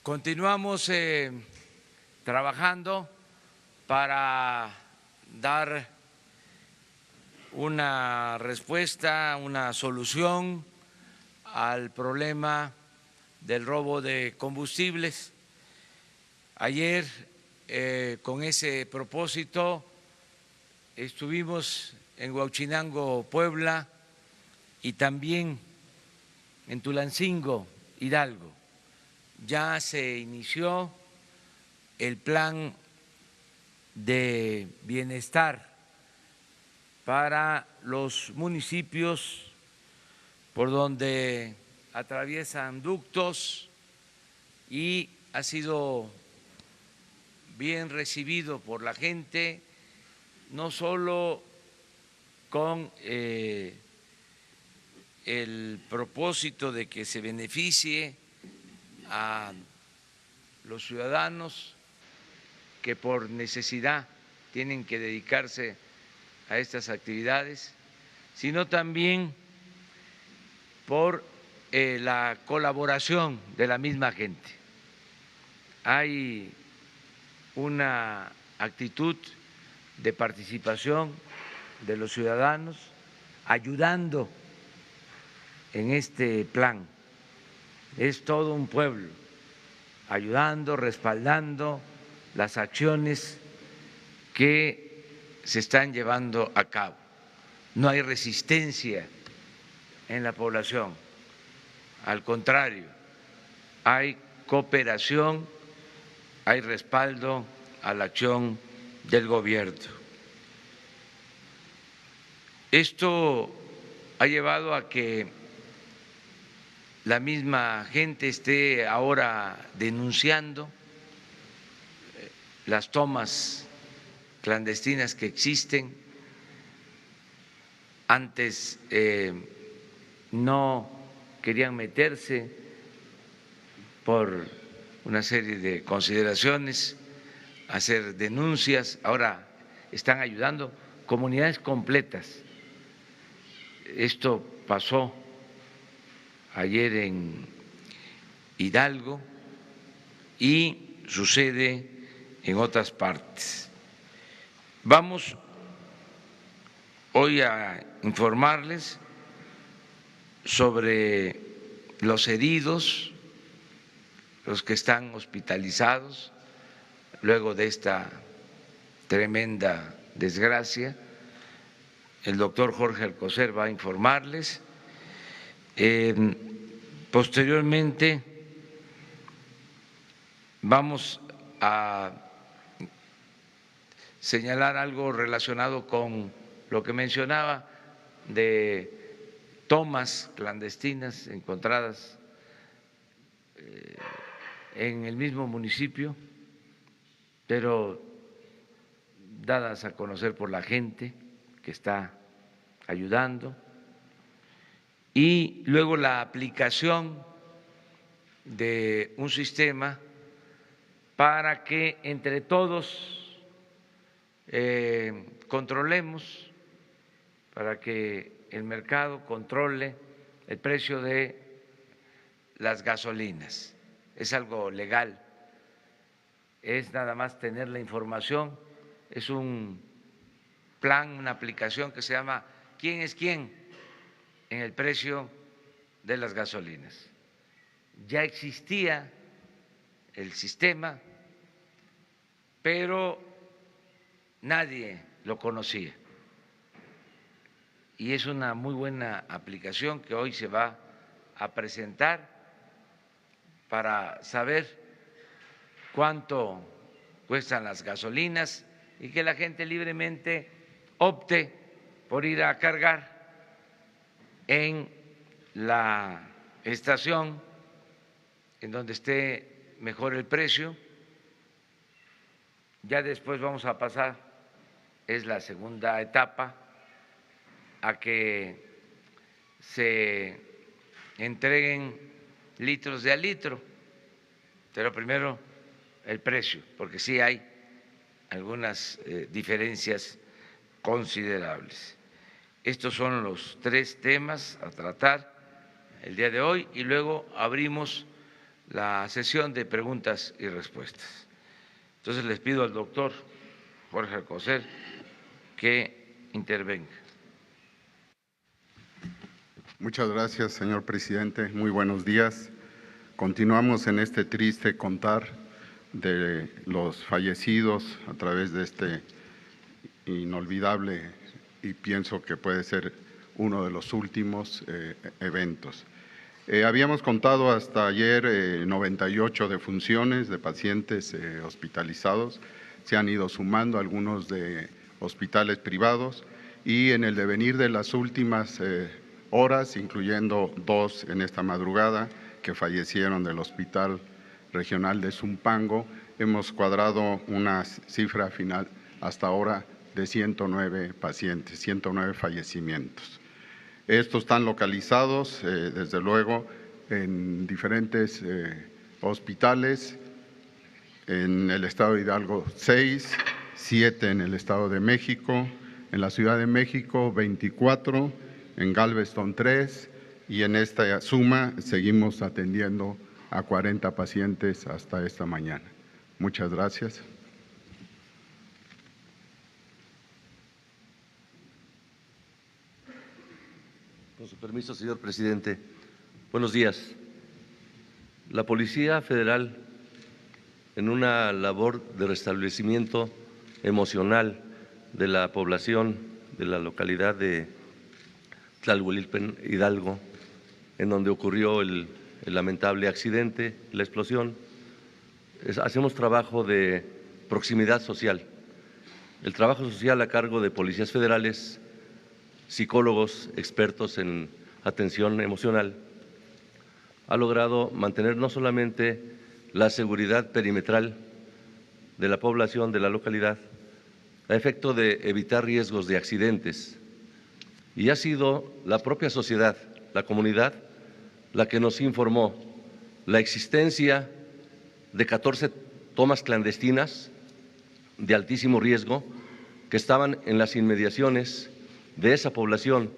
Continuamos trabajando para dar una respuesta, una solución al problema del robo de combustibles. Ayer, con ese propósito, estuvimos en Huauchinango, Puebla, y también en Tulancingo, Hidalgo. Ya se inició el plan de bienestar para los municipios por donde atraviesan ductos y ha sido bien recibido por la gente, no solo con el propósito de que se beneficie a los ciudadanos que por necesidad tienen que dedicarse a estas actividades, sino también por la colaboración de la misma gente. Hay una actitud de participación de los ciudadanos ayudando en este plan. Es todo un pueblo ayudando, respaldando las acciones que se están llevando a cabo. No hay resistencia en la población, al contrario, hay cooperación, hay respaldo a la acción del gobierno. Esto ha llevado a que la misma gente esté ahora denunciando las tomas clandestinas que existen. Antes no querían meterse por una serie de consideraciones, hacer denuncias, ahora están ayudando comunidades completas. Esto pasó ayer en Hidalgo y sucede en otras partes. Vamos hoy a informarles sobre los heridos, los que están hospitalizados luego de esta tremenda desgracia. El doctor Jorge Alcocer va a informarles. Posteriormente vamos a señalar algo relacionado con lo que mencionaba de tomas clandestinas encontradas en el mismo municipio, pero dadas a conocer por la gente que está ayudando, y luego la aplicación de un sistema para que entre todos controlemos, para que el mercado controle el precio de las gasolinas. Es algo legal, es nada más tener la información, es un plan, una aplicación que se llama ¿Quién es quién? En el precio de las gasolinas. Ya existía el sistema, pero nadie lo conocía. Y es una muy buena aplicación que hoy se va a presentar para saber cuánto cuestan las gasolinas y que la gente libremente opte por ir a cargar en la estación en donde esté mejor el precio. Ya después vamos a pasar, es la segunda etapa, a que se entreguen litros de a litro, pero primero el precio, porque sí hay algunas diferencias considerables. Estos son los tres temas a tratar el día de hoy y luego abrimos la sesión de preguntas y respuestas. Entonces les pido al doctor Jorge Alcocer que intervenga. Muchas gracias, señor presidente. Muy buenos días. Continuamos en este triste contar de los fallecidos a través de este inolvidable y pienso que puede ser uno de los últimos eventos. Habíamos contado hasta ayer 98 defunciones de pacientes hospitalizados. Se han ido sumando algunos de hospitales privados y en el devenir de las últimas horas, incluyendo 2 en esta madrugada que fallecieron del Hospital Regional de Zumpango, hemos cuadrado una cifra final hasta ahora de 109 pacientes, 109 fallecimientos. Estos están localizados, desde luego, en diferentes hospitales, en el estado de Hidalgo 6, 7 en el estado de México, en la Ciudad de México 24, en Galveston 3 y en esta suma seguimos atendiendo a 40 pacientes hasta esta mañana. Muchas gracias. Con su permiso, señor presidente. Buenos días. La Policía Federal, en una labor de restablecimiento emocional de la población de la localidad de Tlalhuelilpan, Hidalgo, en donde ocurrió el lamentable accidente, la explosión, hacemos trabajo de proximidad social. El trabajo social a cargo de policías federales, psicólogos expertos en atención emocional, ha logrado mantener no solamente la seguridad perimetral de la población de la localidad, a efecto de evitar riesgos de accidentes, y ha sido la propia sociedad, la comunidad, la que nos informó la existencia de 14 tomas clandestinas de altísimo riesgo que estaban en las inmediaciones de esa población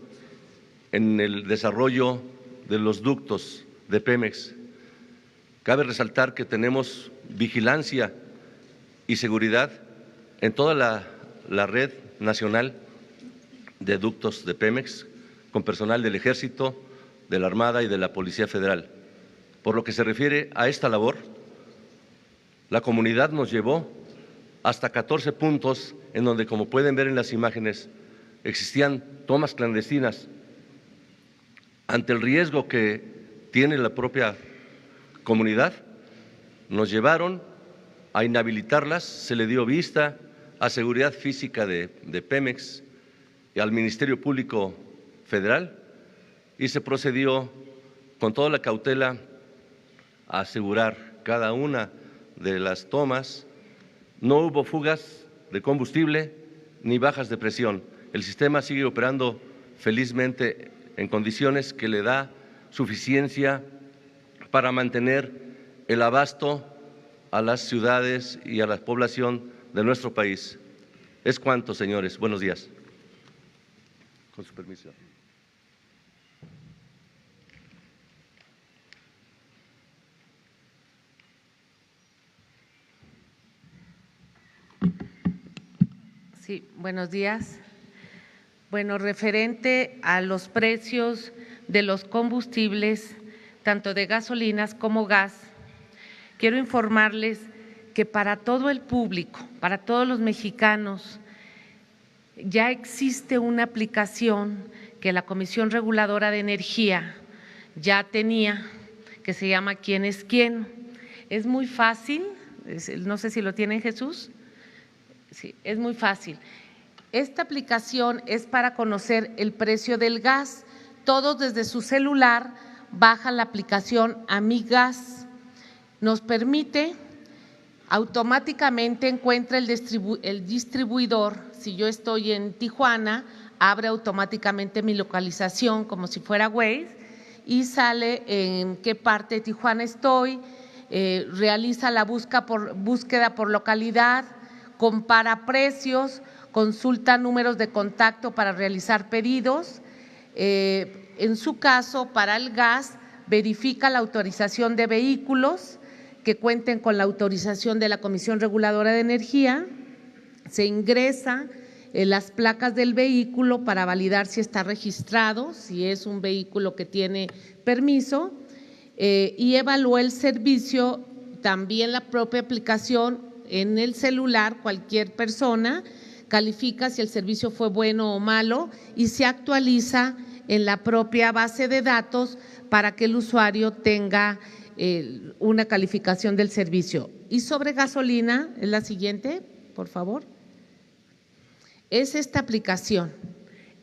en el desarrollo de los ductos de Pemex. Cabe resaltar que tenemos vigilancia y seguridad en toda la red nacional de ductos de Pemex, con personal del Ejército, de la Armada y de la Policía Federal. Por lo que se refiere a esta labor, la comunidad nos llevó hasta 14 puntos en donde, como pueden ver en las imágenes, existían tomas clandestinas. Ante el riesgo que tiene la propia comunidad, nos llevaron a inhabilitarlas, se le dio vista a Seguridad Física de Pemex y al Ministerio Público Federal y se procedió con toda la cautela a asegurar cada una de las tomas. No hubo fugas de combustible ni bajas de presión. El sistema sigue operando felizmente en condiciones que le da suficiencia para mantener el abasto a las ciudades y a la población de nuestro país. Es cuanto, señores. Buenos días. Con su permiso. Sí, buenos días. Bueno, referente a los precios de los combustibles, tanto de gasolinas como gas, quiero informarles que para todo el público, para todos los mexicanos, ya existe una aplicación que la Comisión Reguladora de Energía ya tenía, que se llama ¿Quién es quién? Es muy fácil, no sé si lo tienen, Jesús. Sí, es muy fácil. Esta aplicación es para conocer el precio del gas. Todos desde su celular bajan la aplicación AmiGas. Nos permite automáticamente encuentra el distribuidor. Si yo estoy en Tijuana, abre automáticamente mi localización como si fuera Waze y sale en qué parte de Tijuana estoy, realiza la búsqueda por localidad, compara precios, consulta números de contacto para realizar pedidos. En su caso, para el gas, verifica la autorización de vehículos que cuenten con la autorización de la Comisión Reguladora de Energía, se ingresan las placas del vehículo para validar si está registrado, si es un vehículo que tiene permiso, y evalúa el servicio, también la propia aplicación en el celular, cualquier persona califica si el servicio fue bueno o malo y se actualiza en la propia base de datos para que el usuario tenga una calificación del servicio. Y sobre gasolina, es la siguiente, por favor. Es esta aplicación.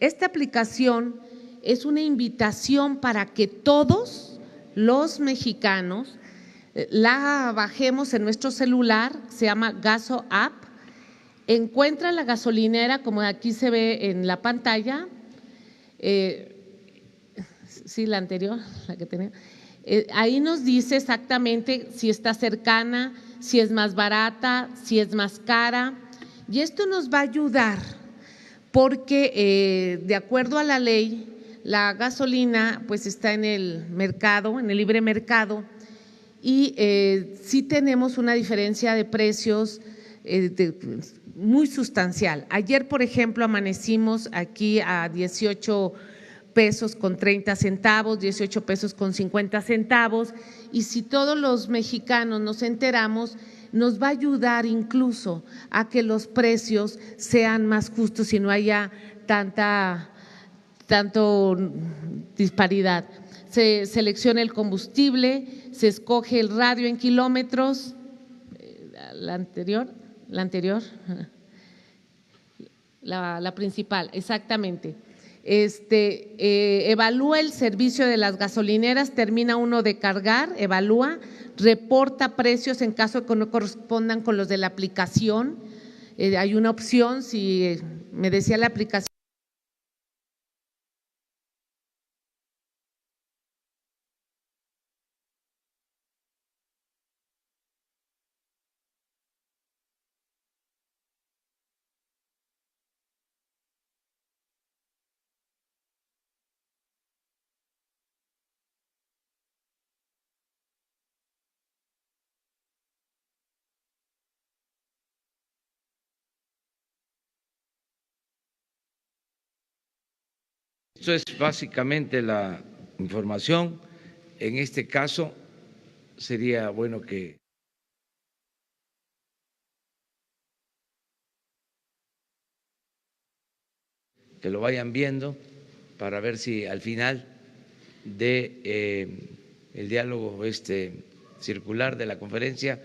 Esta aplicación es una invitación para que todos los mexicanos la bajemos en nuestro celular, se llama Gaso App. Encuentra la gasolinera, como aquí se ve en la pantalla, sí, la anterior, la que tenía. Ahí nos dice exactamente si está cercana, si es más barata, si es más cara, y esto nos va a ayudar porque de acuerdo a la ley, la gasolina pues está en el mercado, en el libre mercado, y sí tenemos una diferencia de precios muy sustancial. Ayer, por ejemplo, amanecimos aquí a 18 pesos con 30 centavos, 18 pesos con 50 centavos, y si todos los mexicanos nos enteramos, nos va a ayudar incluso a que los precios sean más justos y no haya tanto disparidad. Se selecciona el combustible, se escoge el radio en kilómetros, la principal, exactamente. Evalúa el servicio de las gasolineras, termina uno de cargar, evalúa, reporta precios en caso de que no correspondan con los de la aplicación. Hay una opción, si me decía la aplicación. Esto es básicamente la información. En este caso, sería bueno que lo vayan viendo para ver si al final de el diálogo circular de la conferencia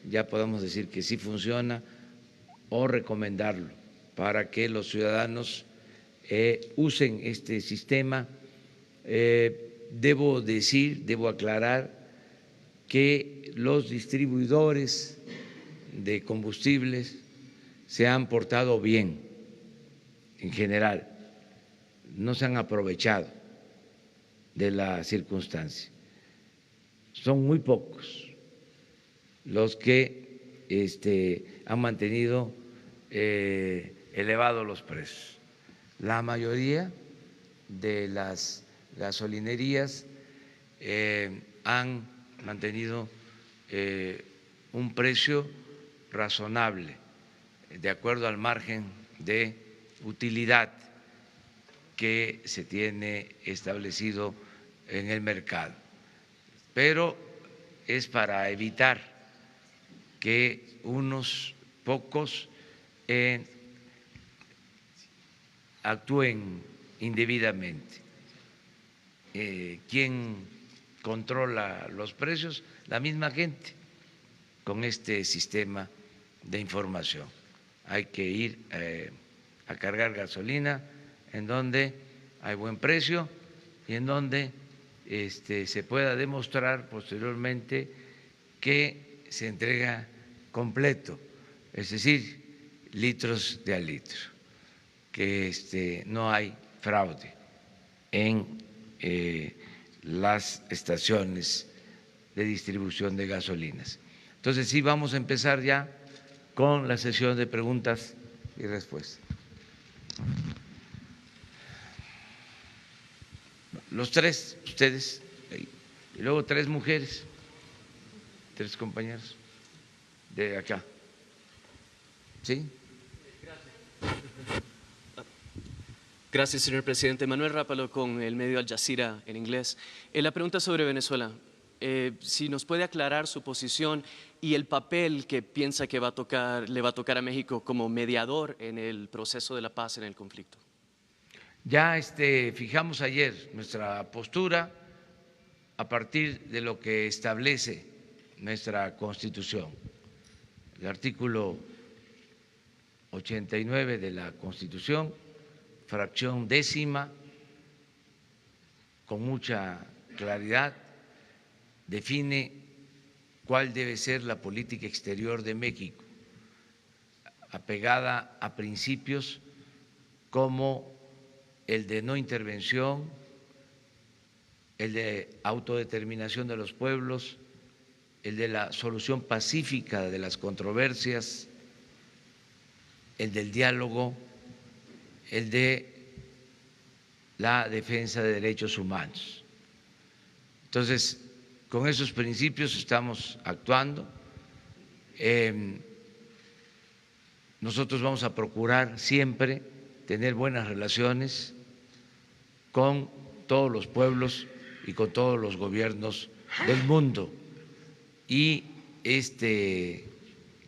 ya podemos decir que sí funciona o recomendarlo para que los ciudadanos usen este sistema. Debo aclarar que los distribuidores de combustibles se han portado bien en general, no se han aprovechado de la circunstancia. Son muy pocos los que han mantenido elevados los precios. La mayoría de las gasolinerías han mantenido un precio razonable de acuerdo al margen de utilidad que se tiene establecido en el mercado, pero es para evitar que unos pocos actúen indebidamente. ¿Quién controla los precios? La misma gente con este sistema de información. Hay que ir a cargar gasolina en donde hay buen precio y en donde se pueda demostrar posteriormente que se entrega completo, es decir, litros de a litro, que no hay fraude en las estaciones de distribución de gasolinas. Entonces sí, vamos a empezar ya con la sesión de preguntas y respuestas. Los tres, ustedes, Y luego 3 mujeres, 3 compañeros de acá. ¿Sí? Gracias, señor presidente. Manuel Rápalo con el medio Al Jazeera en inglés. La pregunta sobre Venezuela. Si nos puede aclarar su posición y el papel que piensa que le va a tocar a México como mediador en el proceso de la paz en el conflicto. Ya fijamos ayer nuestra postura a partir de lo que establece nuestra Constitución. El artículo 89 de la Constitución, fracción 10ª, con mucha claridad, define cuál debe ser la política exterior de México, apegada a principios como el de no intervención, el de autodeterminación de los pueblos, el de la solución pacífica de las controversias, el del diálogo, el de la defensa de derechos humanos. Entonces, con esos principios estamos actuando. Nosotros vamos a procurar siempre tener buenas relaciones con todos los pueblos y con todos los gobiernos del mundo. Y este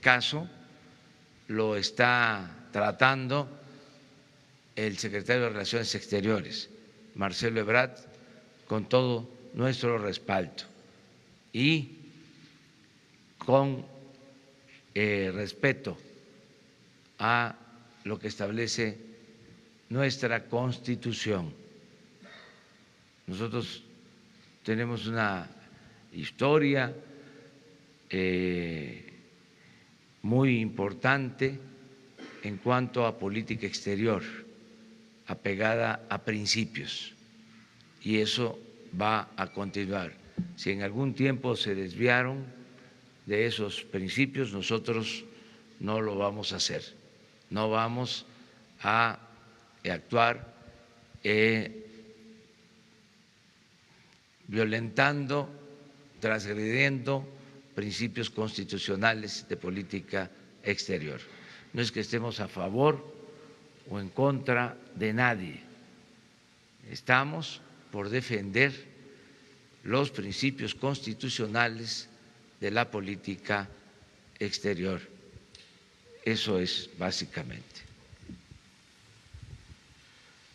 caso lo está tratando el secretario de Relaciones Exteriores, Marcelo Ebrard, con todo nuestro respaldo y con respeto a lo que establece nuestra Constitución. Nosotros tenemos una historia muy importante en cuanto a política exterior, apegada a principios, y eso va a continuar. Si en algún tiempo se desviaron de esos principios, nosotros no lo vamos a hacer, no vamos a actuar violentando, transgrediendo principios constitucionales de política exterior. No es que estemos a favor o en contra de nadie, estamos por defender los principios constitucionales de la política exterior. Eso es básicamente.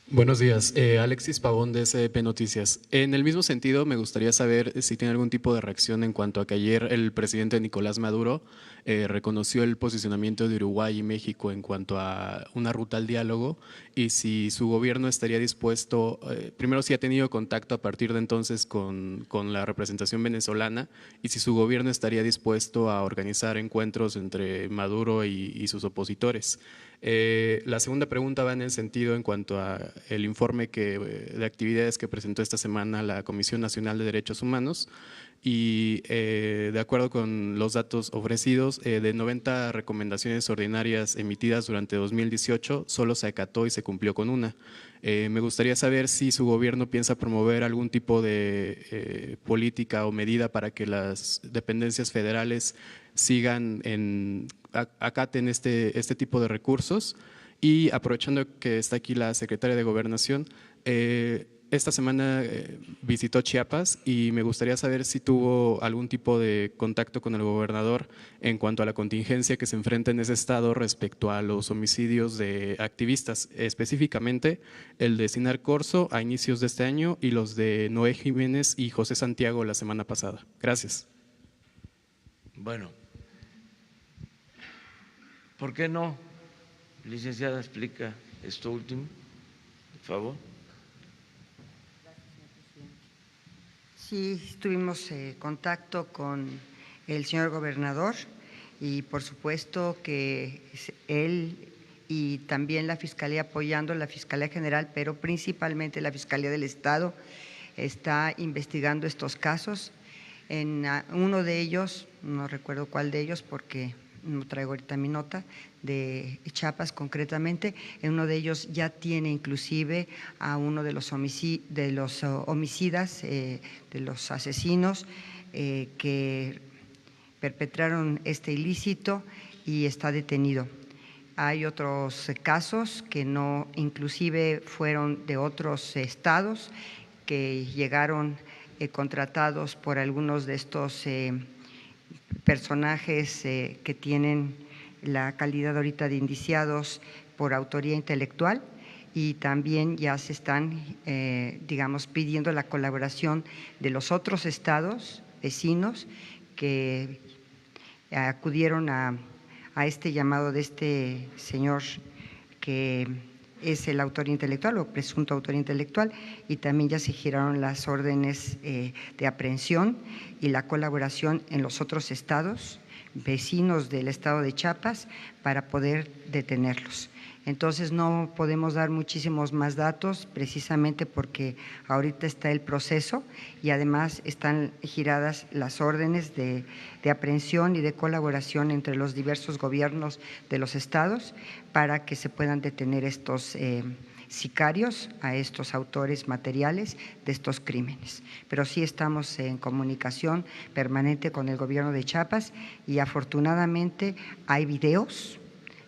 Buenos días, Alexis Pavón de SDP Noticias. En el mismo sentido, me gustaría saber si tiene algún tipo de reacción en cuanto a que ayer el presidente Nicolás Maduro reconoció el posicionamiento de Uruguay y México en cuanto a una ruta al diálogo y si su gobierno estaría dispuesto, primero si ha tenido contacto a partir de entonces con la representación venezolana y si su gobierno estaría dispuesto a organizar encuentros entre Maduro y sus opositores. La segunda pregunta va en el sentido en cuanto a el informe de actividades que presentó esta semana la Comisión Nacional de Derechos Humanos y de acuerdo con los datos ofrecidos, de 90 recomendaciones ordinarias emitidas durante 2018, solo se acató y se cumplió con una. Me gustaría saber si su gobierno piensa promover algún tipo de política o medida para que las dependencias federales acaten este tipo de recursos. Y aprovechando que está aquí la secretaria de Gobernación, esta semana visitó Chiapas y me gustaría saber si tuvo algún tipo de contacto con el gobernador en cuanto a la contingencia que se enfrenta en ese estado respecto a los homicidios de activistas, específicamente el de Sinar Corzo a inicios de este año y los de Noé Jiménez y José Santiago la semana pasada. Gracias. Bueno, ¿por qué no, licenciada, explica esto último, por favor? Sí, tuvimos contacto con el señor gobernador y por supuesto que él y también la Fiscalía apoyando la Fiscalía General, pero principalmente la Fiscalía del Estado está investigando estos casos. En uno de ellos, no recuerdo cuál de ellos porque no traigo ahorita mi nota, de Chiapas concretamente. En uno de ellos ya tiene inclusive a uno de los homicidas, de los asesinos que perpetraron este ilícito y está detenido. Hay otros casos que no, inclusive fueron de otros estados que llegaron contratados por algunos de estos personajes que tienen la calidad ahorita de indiciados por autoría intelectual, y también ya se están, digamos, pidiendo la colaboración de los otros estados vecinos que acudieron a este llamado de este señor que es el autor intelectual o presunto autor intelectual, y también ya se giraron las órdenes de aprehensión y la colaboración en los otros estados vecinos del estado de Chiapas para poder detenerlos. Entonces no podemos dar muchísimos más datos precisamente porque ahorita está el proceso y además están giradas las órdenes de aprehensión y de colaboración entre los diversos gobiernos de los estados para que se puedan detener estos sicarios, a estos autores materiales de estos crímenes. Pero sí estamos en comunicación permanente con el gobierno de Chiapas y afortunadamente hay videos.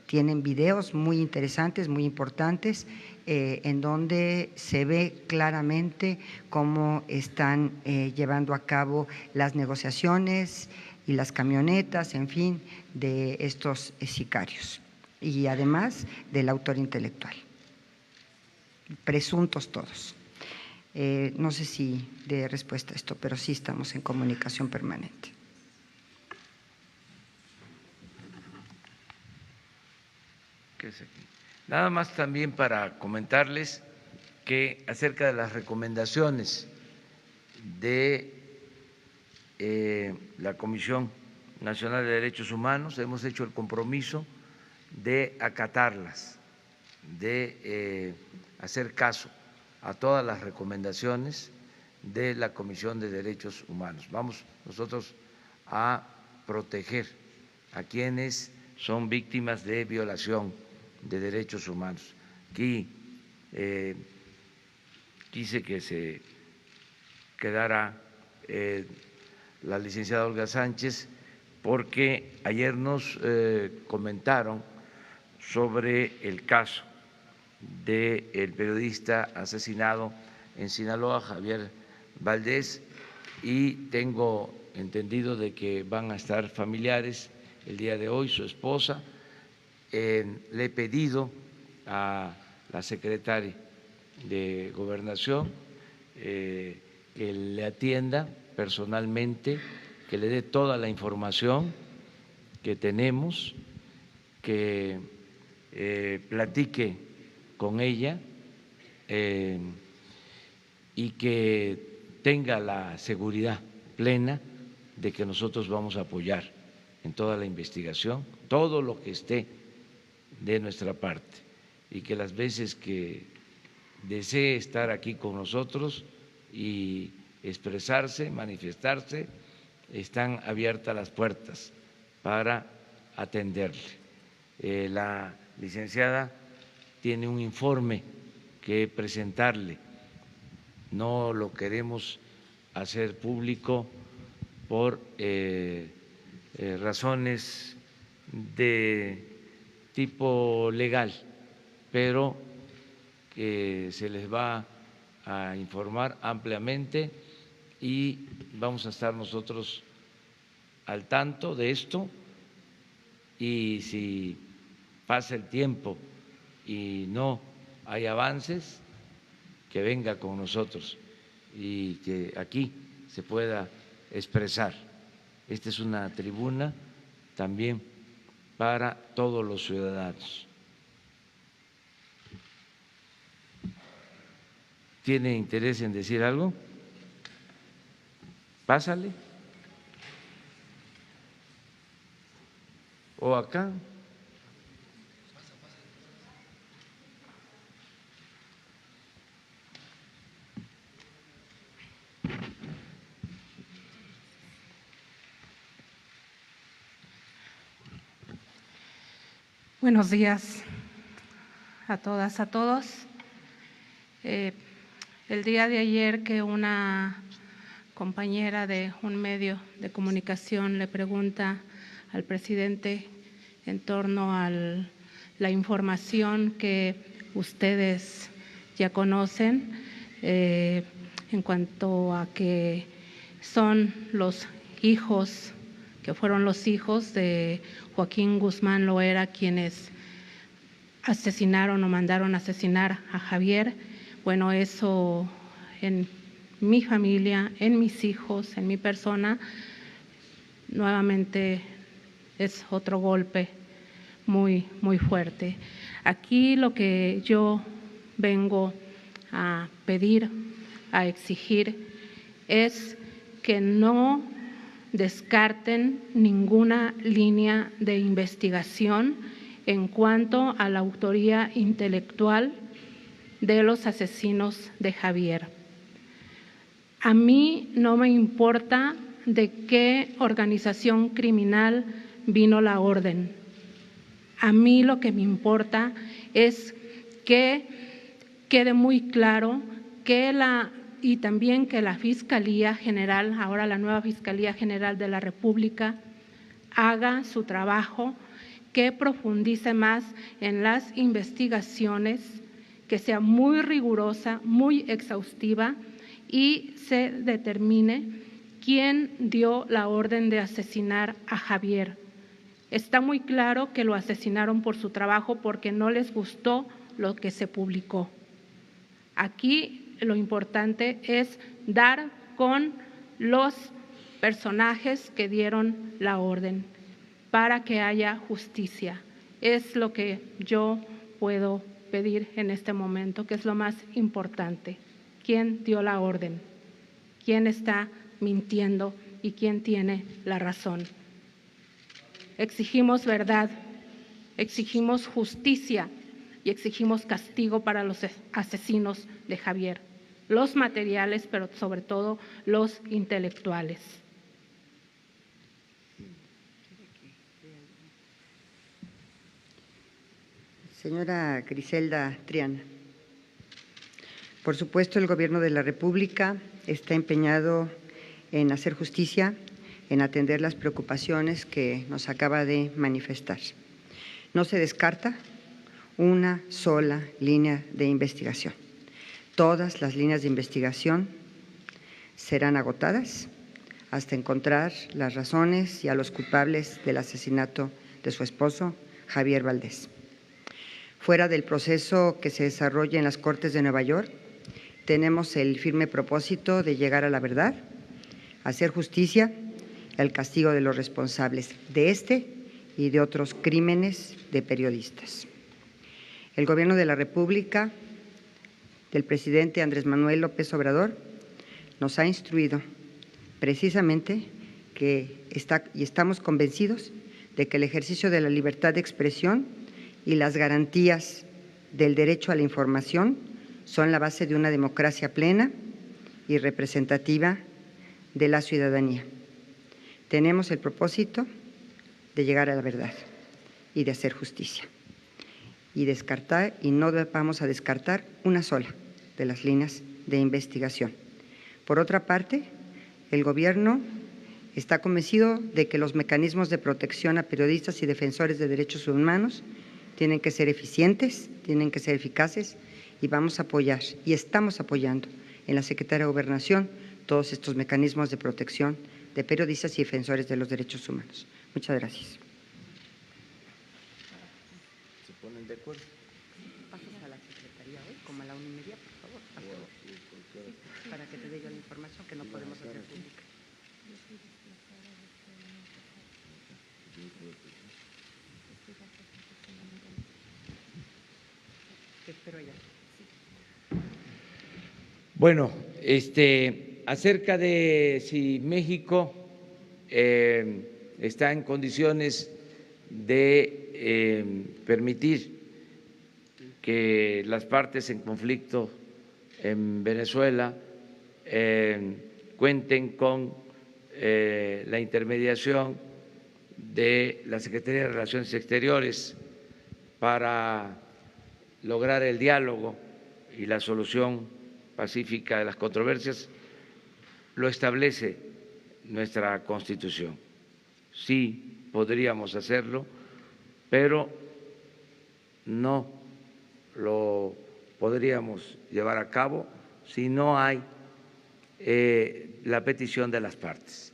Tienen videos muy interesantes, muy importantes, en donde se ve claramente cómo están llevando a cabo las negociaciones y las camionetas, en fin, de estos sicarios. Y además del autor intelectual. Presuntos todos. No sé si dé respuesta a esto, pero sí estamos en comunicación permanente. Nada más también para comentarles que acerca de las recomendaciones de la Comisión Nacional de Derechos Humanos, hemos hecho el compromiso de acatarlas, de hacer caso a todas las recomendaciones de la Comisión de Derechos Humanos. Vamos nosotros a proteger a quienes son víctimas de violación de derechos humanos. Aquí quise que se quedara la licenciada Olga Sánchez porque ayer nos comentaron sobre el caso del periodista asesinado en Sinaloa, Javier Valdés, y tengo entendido de que van a estar familiares el día de hoy, su esposa. Le he pedido a la secretaria de Gobernación que le atienda personalmente, que le dé toda la información que tenemos, que platique con ella y que tenga la seguridad plena de que nosotros vamos a apoyar en toda la investigación, todo lo que esté de nuestra parte, y que las veces que desee estar aquí con nosotros y expresarse, manifestarse, están abiertas las puertas para atenderle. La licenciada tiene un informe que presentarle, no lo queremos hacer público por razones de tipo legal, pero que se les va a informar ampliamente y vamos a estar nosotros al tanto de esto, y si pasa el tiempo y no hay avances, que venga con nosotros y que aquí se pueda expresar. Esta es una tribuna también para todos los ciudadanos. ¿Tiene interés en decir algo? Pásale. ¿O acá? Buenos días a todas, a todos. El día de ayer que una compañera de un medio de comunicación le pregunta al presidente en torno a la información que ustedes ya conocen en cuanto a que son los hijos, que fueron los hijos de Joaquín Guzmán Loera quienes asesinaron o mandaron asesinar a Javier. Bueno, eso en mi familia, en mis hijos, en mi persona, nuevamente es otro golpe muy, muy fuerte. Aquí lo que yo vengo a pedir, a exigir, es que no descarten ninguna línea de investigación en cuanto a la autoría intelectual de los asesinos de Javier. A mí no me importa de qué organización criminal vino la orden. A mí lo que me importa es que quede muy claro que y también que la Fiscalía General, ahora la nueva Fiscalía General de la República, haga su trabajo, que profundice más en las investigaciones, que sea muy rigurosa, muy exhaustiva y se determine quién dio la orden de asesinar a Javier. Está muy claro que lo asesinaron por su trabajo porque no les gustó lo que se publicó. Aquí lo importante es dar con los personajes que dieron la orden para que haya justicia. Es lo que yo puedo pedir en este momento, que es lo más importante. ¿Quién dio la orden? ¿Quién está mintiendo y quién tiene la razón? Exigimos verdad, exigimos justicia y exigimos castigo para los asesinos de Javier, los materiales, pero sobre todo los intelectuales. Señora Griselda Triana, por supuesto el Gobierno de la República está empeñado en hacer justicia, en atender las preocupaciones que nos acaba de manifestar. No se descarta una sola línea de investigación. Todas las líneas de investigación serán agotadas hasta encontrar las razones y a los culpables del asesinato de su esposo, Javier Valdés. Fuera del proceso que se desarrolla en las Cortes de Nueva York, tenemos el firme propósito de llegar a la verdad, hacer justicia y al castigo de los responsables de este y de otros crímenes de periodistas. El Gobierno de la República, del presidente Andrés Manuel López Obrador, nos ha instruido precisamente y estamos convencidos de que el ejercicio de la libertad de expresión y las garantías del derecho a la información son la base de una democracia plena y representativa de la ciudadanía. Tenemos el propósito de llegar a la verdad y de hacer justicia y no vamos a descartar una sola de las líneas de investigación. Por otra parte, el Gobierno está convencido de que los mecanismos de protección a periodistas y defensores de derechos humanos tienen que ser eficientes, tienen que ser eficaces y vamos a apoyar y estamos apoyando en la Secretaría de Gobernación todos estos mecanismos de protección de periodistas y defensores de los derechos humanos. Muchas gracias. ¿Se ponen de acuerdo? Pasas a la Secretaría hoy, como a la 1:30, por favor. Para que te dé yo la información que no podemos hacer pública. Te espero allá. Bueno, acerca de si México está en condiciones de permitir que las partes en conflicto en Venezuela cuenten con la intermediación de la Secretaría de Relaciones Exteriores para lograr el diálogo y la solución pacífica de las controversias lo establece nuestra Constitución. Sí podríamos hacerlo, pero no lo podríamos llevar a cabo si no hay la petición de las partes.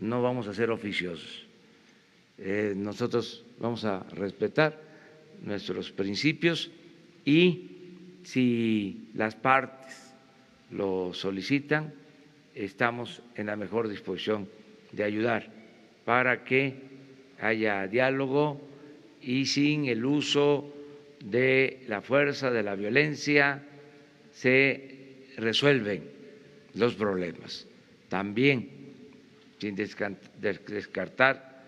No vamos a ser oficiosos. Nosotros vamos a respetar nuestros principios y si las partes lo solicitan, estamos en la mejor disposición de ayudar para que haya diálogo y sin el uso de la fuerza, de la violencia, se resuelven los problemas. También sin descartar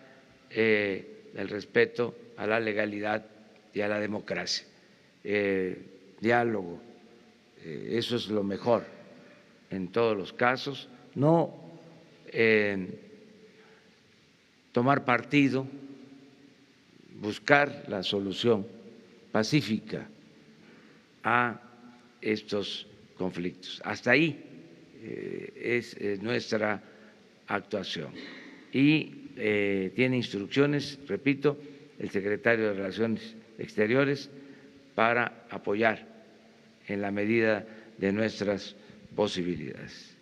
el respeto a la legalidad y a la democracia. Diálogo, eso es lo mejor en todos los casos, no tomar partido, buscar la solución pacífica a estos conflictos. Hasta ahí es nuestra actuación. Y tiene instrucciones, repito, el secretario de Relaciones Exteriores para apoyar en la medida de nuestras posibilidades,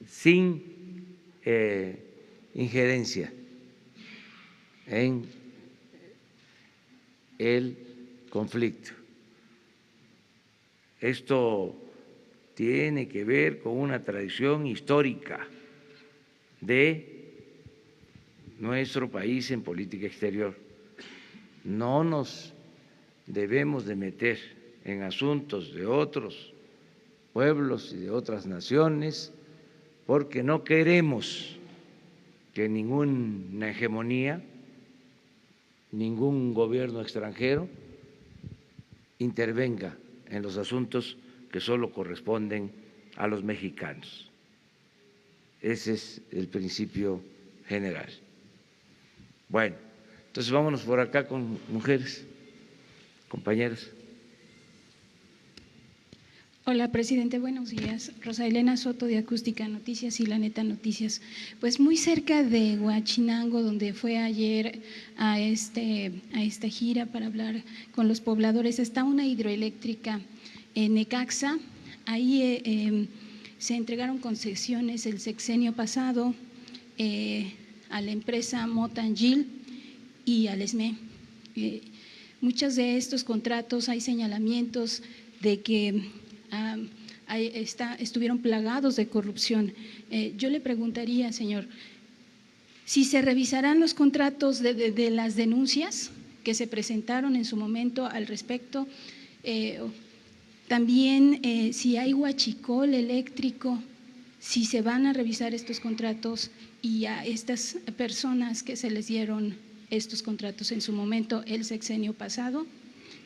sin injerencia en el conflicto. Esto tiene que ver con una tradición histórica de nuestro país en política exterior. No nos debemos de meter en asuntos de otros pueblos y de otras naciones porque no queremos que ninguna hegemonía, ningún gobierno extranjero intervenga en los asuntos que solo corresponden a los mexicanos. Ese es el principio general. Bueno, entonces vámonos por acá con mujeres, compañeras. Hola, presidente, buenos días. Rosa Elena Soto, de Acústica Noticias y La Neta Noticias. Pues muy cerca de Huachinango, donde fue ayer a esta gira para hablar con los pobladores, está una hidroeléctrica en Necaxa. Ahí se entregaron concesiones el sexenio pasado a la empresa Motangil y al ESME. Muchos de estos contratos hay señalamientos de que estuvieron plagados de corrupción. Yo le preguntaría, señor, si se revisarán los contratos de las denuncias que se presentaron en su momento al respecto, también si hay huachicol eléctrico, si se van a revisar estos contratos y a estas personas que se les dieron estos contratos en su momento el sexenio pasado,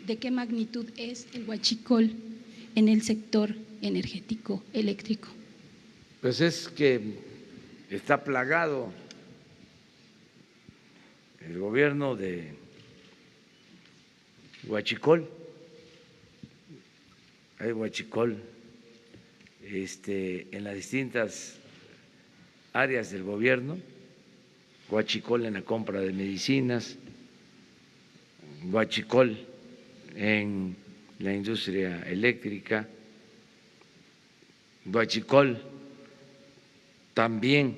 ¿de qué magnitud es el huachicol en el sector energético eléctrico? Pues es que está plagado el gobierno de huachicol. Hay huachicol en las distintas áreas del gobierno, huachicol en la compra de medicinas, huachicol en la industria eléctrica, huachicol también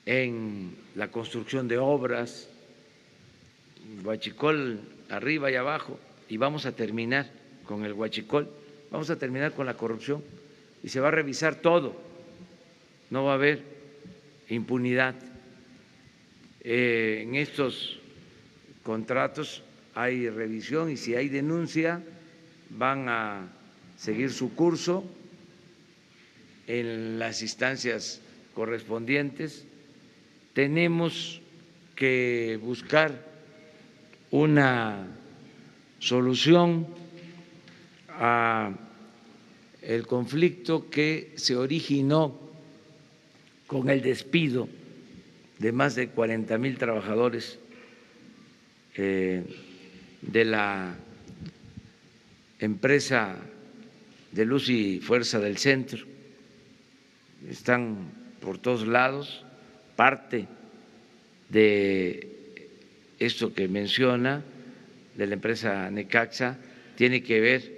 en la construcción de obras, huachicol arriba y abajo, y vamos a terminar con el huachicol, vamos a terminar con la corrupción y se va a revisar todo, no va a haber impunidad. En estos contratos hay revisión y si hay denuncia van a seguir su curso en las instancias correspondientes. Tenemos que buscar una solución a el conflicto que se originó con el despido de más de 40,000 trabajadores de la empresa de Luz y Fuerza del Centro. Están por todos lados. Parte de esto que menciona de la empresa Necaxa tiene que ver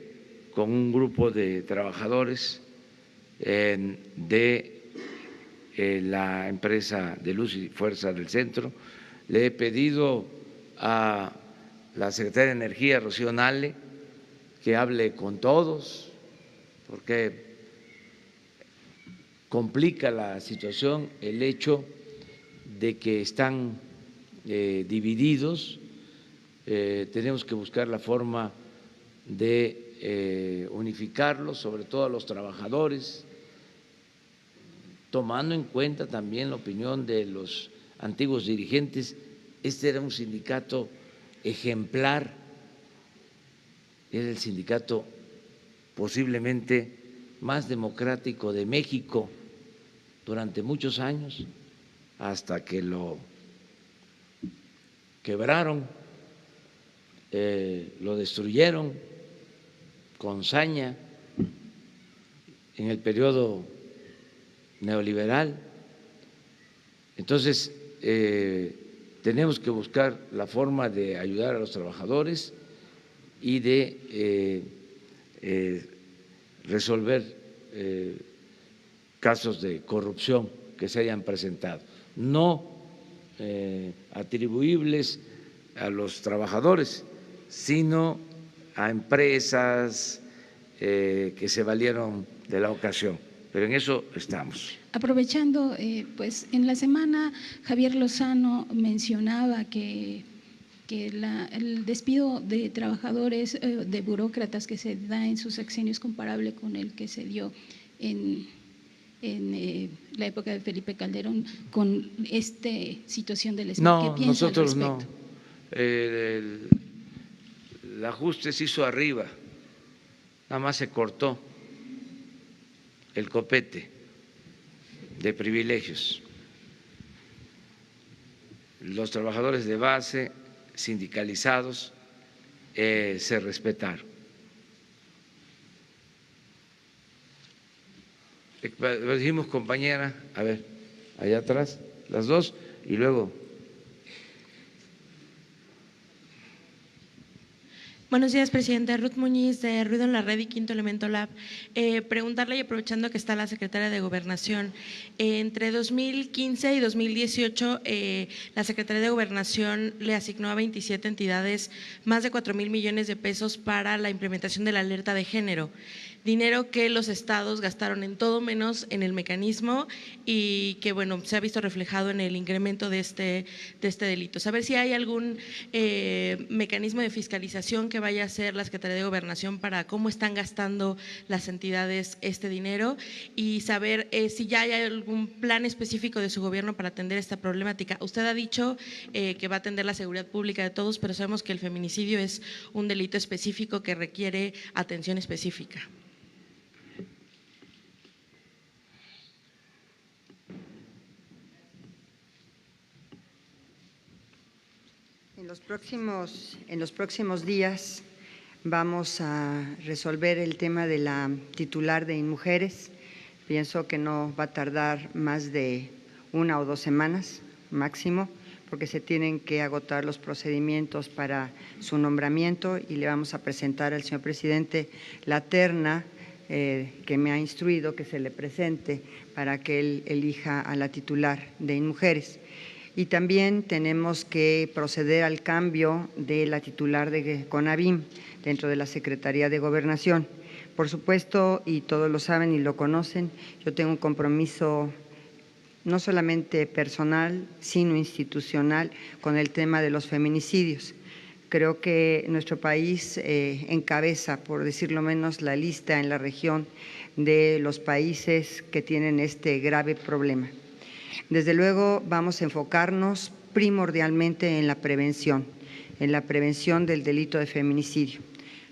con un grupo de trabajadores de la empresa de Luz y Fuerza del Centro. Le he pedido a la secretaria de Energía, Rocío Nale, que hable con todos, porque complica la situación el hecho de que están divididos. Tenemos que buscar la forma de unificarlos, sobre todo a los trabajadores, tomando en cuenta también la opinión de los antiguos dirigentes. Este era un sindicato ejemplar, era el sindicato posiblemente más democrático de México durante muchos años, hasta que lo quebraron, lo destruyeron con saña en el periodo neoliberal. Entonces, tenemos que buscar la forma de ayudar a los trabajadores y de resolver casos de corrupción que se hayan presentado, no atribuibles a los trabajadores, sino a empresas que se valieron de la ocasión. Pero en eso estamos. Aprovechando, pues en la semana Javier Lozano mencionaba que el despido de trabajadores, de burócratas que se da en su sexenio es comparable con el que se dio en la época de Felipe Calderón, con esta situación del SMI. No, ¿Qué piensa nosotros al no. respecto? El ajuste se hizo arriba, nada más se cortó el copete de privilegios. Los trabajadores de base sindicalizados se respetaron. Lo dijimos, compañera, a ver, allá atrás, las dos, y luego. Buenos días, presidente. Ruth Muñiz, de Ruido en la Red y Quinto Elemento Lab. Preguntarle, y aprovechando que está la secretaria de Gobernación, entre 2015 y 2018 la Secretaría de Gobernación le asignó a 27 entidades más de 4,000 millones de pesos para la implementación de la alerta de género. Dinero que los estados gastaron en todo menos en el mecanismo y que, bueno, se ha visto reflejado en el incremento de este delito. Saber si hay algún mecanismo de fiscalización que vaya a hacer la Secretaría de Gobernación para cómo están gastando las entidades este dinero, y saber si ya hay algún plan específico de su gobierno para atender esta problemática. Usted ha dicho que va a atender la seguridad pública de todos, pero sabemos que el feminicidio es un delito específico que requiere atención específica. En los próximos días vamos a resolver el tema de la titular de InMujeres. Pienso que no va a tardar más de 1 o 2 semanas máximo, porque se tienen que agotar los procedimientos para su nombramiento, y le vamos a presentar al señor presidente la terna que me ha instruido que se le presente para que él elija a la titular de InMujeres. Y también tenemos que proceder al cambio de la titular de CONAVIM dentro de la Secretaría de Gobernación. Por supuesto, y todos lo saben y lo conocen, yo tengo un compromiso no solamente personal, sino institucional con el tema de los feminicidios. Creo que nuestro país encabeza, por decirlo menos, la lista en la región de los países que tienen este grave problema. Desde luego vamos a enfocarnos primordialmente en la prevención del delito de feminicidio.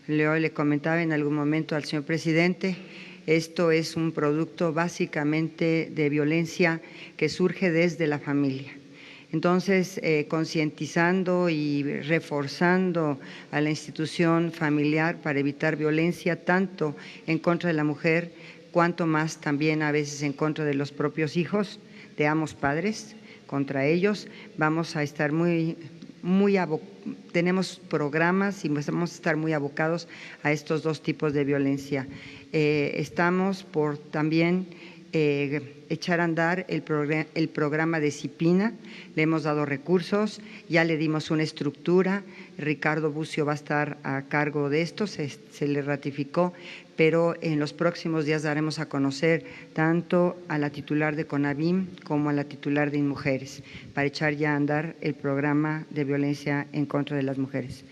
Le comentaba en algún momento al señor presidente, esto es un producto básicamente de violencia que surge desde la familia. Entonces, concientizando y reforzando a la institución familiar para evitar violencia tanto en contra de la mujer, cuanto más también a veces en contra de los propios hijos de ambos padres, contra ellos, vamos a estar tenemos programas y vamos a estar muy abocados a estos dos tipos de violencia. Estamos por también echar a andar el programa de disciplina, le hemos dado recursos, ya le dimos una estructura, Ricardo Bucio va a estar a cargo de esto, se le ratificó, pero en los próximos días daremos a conocer tanto a la titular de CONAVIM como a la titular de INMujeres para echar ya a andar el programa de violencia en contra de las mujeres.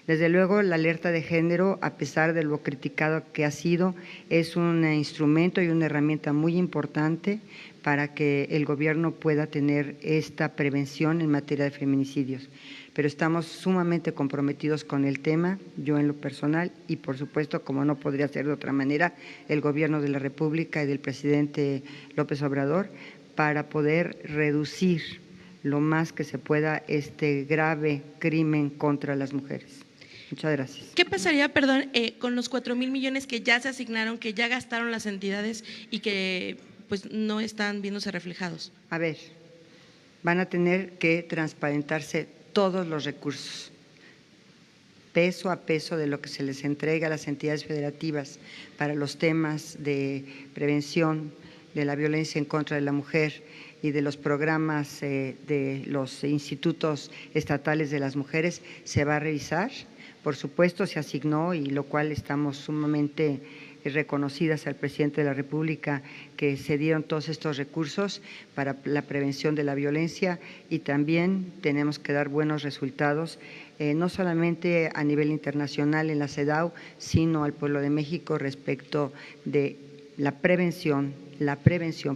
Desde luego, la alerta de género, a pesar de lo criticado que ha sido, es un instrumento y una herramienta muy importante para que el gobierno pueda tener esta prevención en materia de feminicidios. Pero estamos sumamente comprometidos con el tema, yo en lo personal y por supuesto, como no podría ser de otra manera, el gobierno de la República y del presidente López Obrador, para poder reducir lo más que se pueda este grave crimen contra las mujeres. Muchas gracias. ¿Qué pasaría, perdón, con los 4,000 millones que ya se asignaron, que ya gastaron las entidades y que pues no están viéndose reflejados? A ver, van a tener que transparentarse todos los recursos, peso a peso de lo que se les entrega a las entidades federativas para los temas de prevención de la violencia en contra de la mujer y de los programas de los institutos estatales de las mujeres, se va a revisar. Por supuesto, se asignó, y lo cual estamos sumamente reconocidas al presidente de la República, que se dieron todos estos recursos para la prevención de la violencia, y también tenemos que dar buenos resultados, no solamente a nivel internacional en la CEDAW, sino al pueblo de México respecto de la prevención,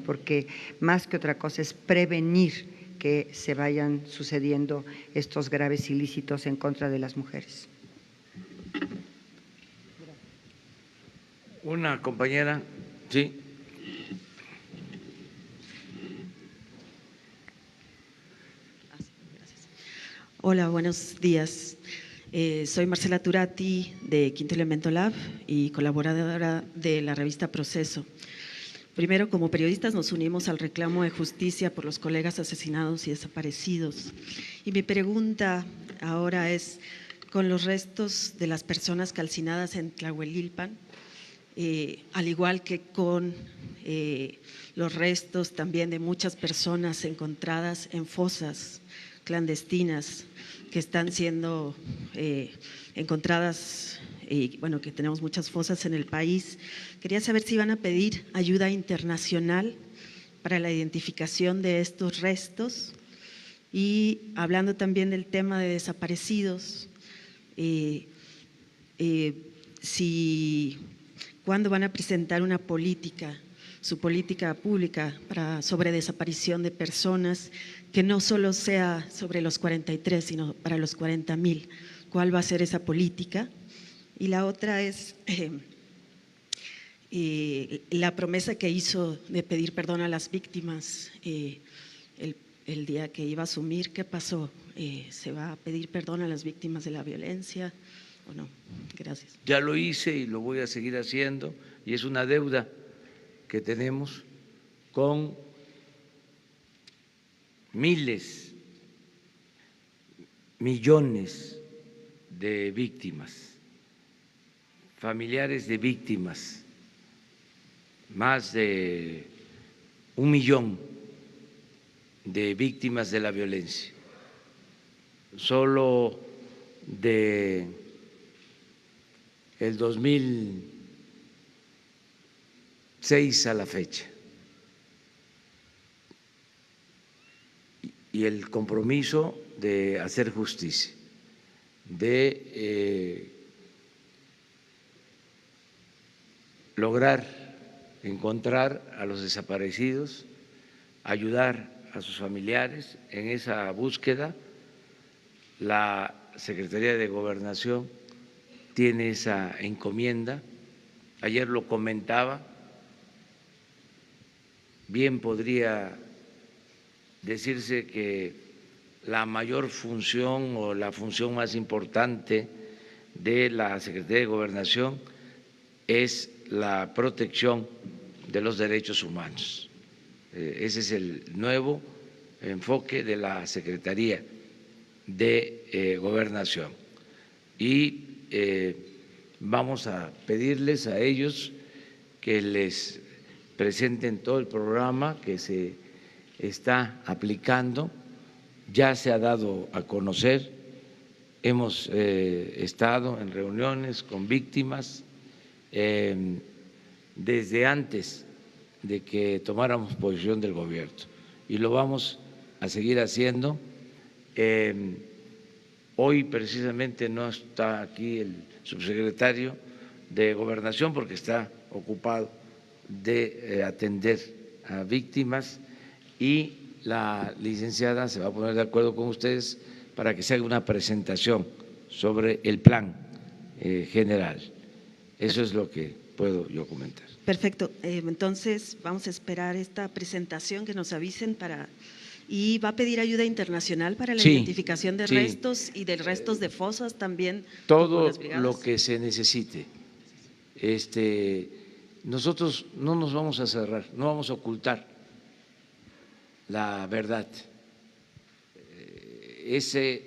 porque más que otra cosa es prevenir que se vayan sucediendo estos graves ilícitos en contra de las mujeres. Una compañera, sí. Hola, buenos días. Soy Marcela Turati de Quinto Elemento Lab y colaboradora de la revista Proceso. Primero, como periodistas nos unimos al reclamo de justicia por los colegas asesinados y desaparecidos. Y mi pregunta ahora es, con los restos de las personas calcinadas en Tlahuelilpan, al igual que con los restos también de muchas personas encontradas en fosas clandestinas que están siendo encontradas, y bueno, que tenemos muchas fosas en el país. Quería saber si van a pedir ayuda internacional para la identificación de estos restos, y hablando también del tema de desaparecidos, ¿cuándo van a presentar una política, su política pública sobre desaparición de personas, que no solo sea sobre los 43, sino para los 40,000? ¿Cuál va a ser esa política? Y la otra es la promesa que hizo de pedir perdón a las víctimas el día que iba a asumir. ¿Qué pasó? ¿Se va a pedir perdón a las víctimas de la violencia o no? Gracias. Ya lo hice y lo voy a seguir haciendo, y es una deuda que tenemos con miles, millones de víctimas, familiares de víctimas, más de 1 millón de víctimas de la violencia. Solo de el 2006 a la fecha. Y el compromiso de hacer justicia, de lograr encontrar a los desaparecidos, ayudar a sus familiares en esa búsqueda. La Secretaría de Gobernación tiene esa encomienda. Ayer lo comentaba, bien podría decirse que la mayor función o la función más importante de la Secretaría de Gobernación es la protección de los derechos humanos. Ese es el nuevo enfoque de la Secretaría de Gobernación. Y vamos a pedirles a ellos que les presenten todo el programa que se está aplicando. Ya se ha dado a conocer, hemos estado en reuniones con víctimas desde antes de que tomáramos posición del gobierno y lo vamos a seguir haciendo. Hoy precisamente no está aquí el subsecretario de Gobernación porque está ocupado de atender a víctimas y la licenciada se va a poner de acuerdo con ustedes para que se haga una presentación sobre el plan general. Eso es lo que puedo yo comentar. Perfecto. Entonces vamos a esperar esta presentación, que nos avisen para… ¿Y va a pedir ayuda internacional para la identificación de restos y de restos de fosas también? Todo lo que se necesite. Nosotros no nos vamos a cerrar, no vamos a ocultar la verdad. Ese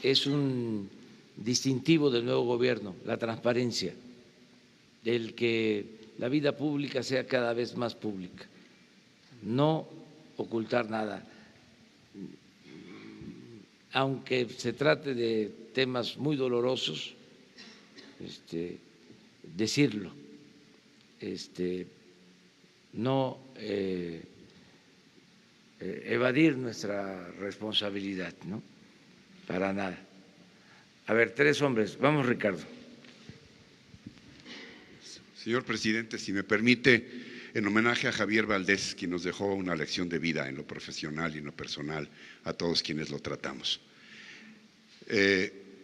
es un distintivo del nuevo gobierno, la transparencia, el que la vida pública sea cada vez más pública, no ocultar nada. Aunque se trate de temas muy dolorosos, decirlo, no evadir nuestra responsabilidad, ¿no? Para nada. A ver, 3 hombres. Vamos, Ricardo. Señor presidente, si me permite, en homenaje a Javier Valdés, quien nos dejó una lección de vida en lo profesional y en lo personal, a todos quienes lo tratamos.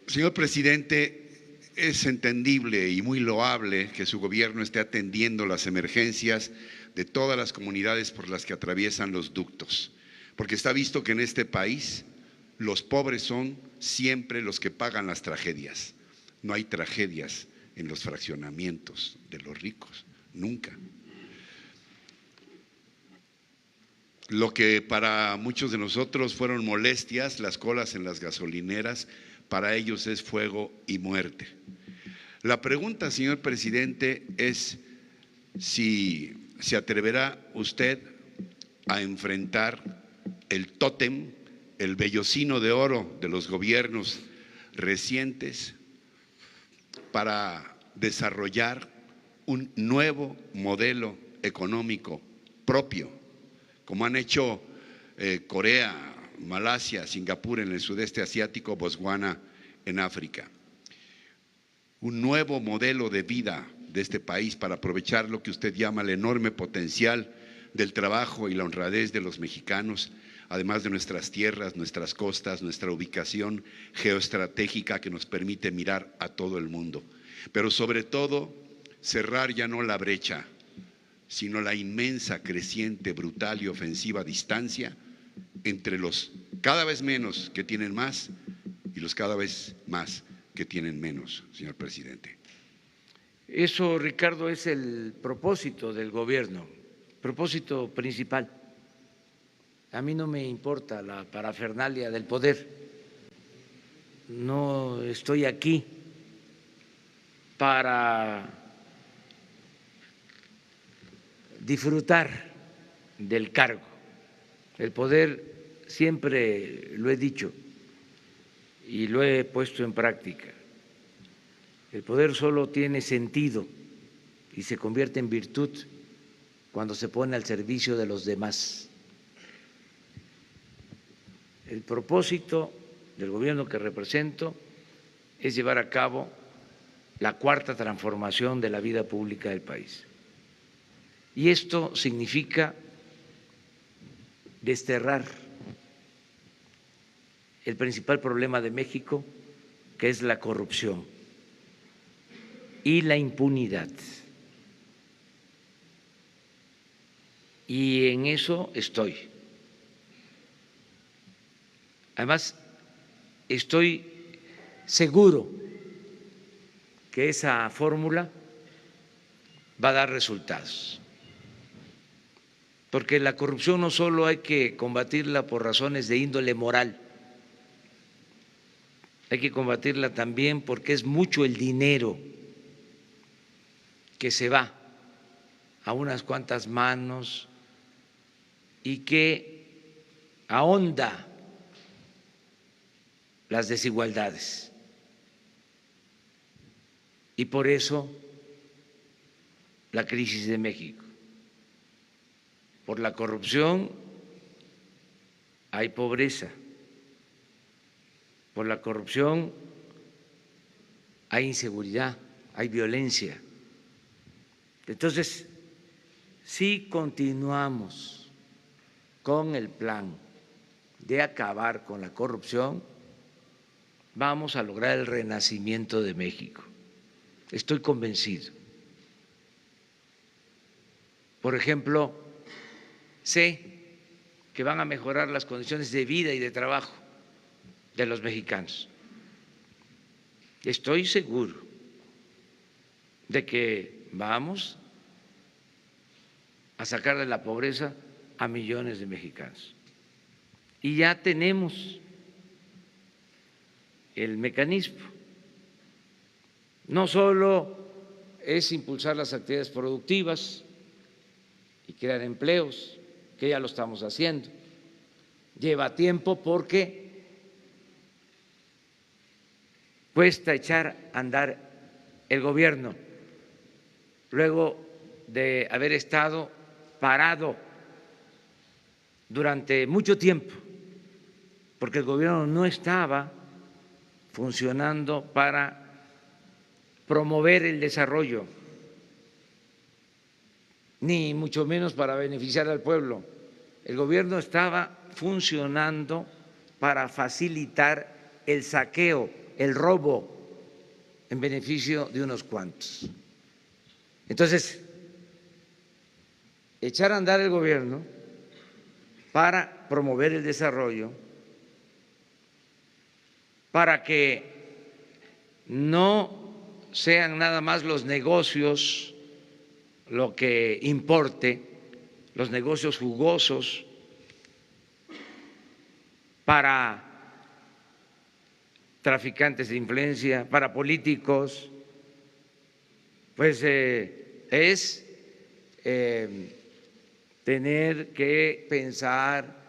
Señor presidente, es entendible y muy loable que su gobierno esté atendiendo las emergencias de todas las comunidades por las que atraviesan los ductos, porque está visto que en este país los pobres son siempre los que pagan las tragedias. No hay tragedias en los fraccionamientos de los ricos, nunca. Lo que para muchos de nosotros fueron molestias, las colas en las gasolineras, para ellos es fuego y muerte. La pregunta, señor presidente, es si se atreverá usted a enfrentar el tótem, el vellocino de oro de los gobiernos recientes para desarrollar un nuevo modelo económico propio, como han hecho Corea, Malasia, Singapur en el sudeste asiático, Botswana en África. Un nuevo modelo de vida de este país para aprovechar lo que usted llama el enorme potencial del trabajo y la honradez de los mexicanos, además de nuestras tierras, nuestras costas, nuestra ubicación geoestratégica que nos permite mirar a todo el mundo. Pero sobre todo, cerrar ya no la brecha, sino la inmensa, creciente, brutal y ofensiva distancia entre los cada vez menos que tienen más y los cada vez más que tienen menos, señor presidente. Eso, Ricardo, es el propósito del gobierno, propósito principal. A mí no me importa la parafernalia del poder, no estoy aquí para disfrutar del cargo. El poder, siempre lo he dicho y lo he puesto en práctica, el poder solo tiene sentido y se convierte en virtud cuando se pone al servicio de los demás. El propósito del gobierno que represento es llevar a cabo la cuarta transformación de la vida pública del país. Y esto significa desterrar el principal problema de México, que es la corrupción y la impunidad. Y en eso estoy. Además, estoy seguro que esa fórmula va a dar resultados, porque la corrupción no solo hay que combatirla por razones de índole moral, hay que combatirla también porque es mucho el dinero que se va a unas cuantas manos y que ahonda las desigualdades. Y por eso la crisis de México. Por la corrupción hay pobreza. Por la corrupción hay inseguridad, hay violencia. Entonces, si continuamos con el plan de acabar con la corrupción, vamos a lograr el renacimiento de México. Estoy convencido. Por ejemplo, sé que van a mejorar las condiciones de vida y de trabajo de los mexicanos. Estoy seguro de que vamos a sacar de la pobreza a millones de mexicanos. Y ya tenemos el mecanismo. No solo es impulsar las actividades productivas y crear empleos, que ya lo estamos haciendo. Lleva tiempo porque cuesta echar a andar el gobierno luego de haber estado parado durante mucho tiempo, porque el gobierno no estaba funcionando para promover el desarrollo, ni mucho menos para beneficiar al pueblo. El gobierno estaba funcionando para facilitar el saqueo, el robo, en beneficio de unos cuantos. Entonces, echar a andar el gobierno para promover el desarrollo, para que no sean nada más los negocios lo que importe, los negocios jugosos, para traficantes de influencia, para políticos, pues es tener que pensar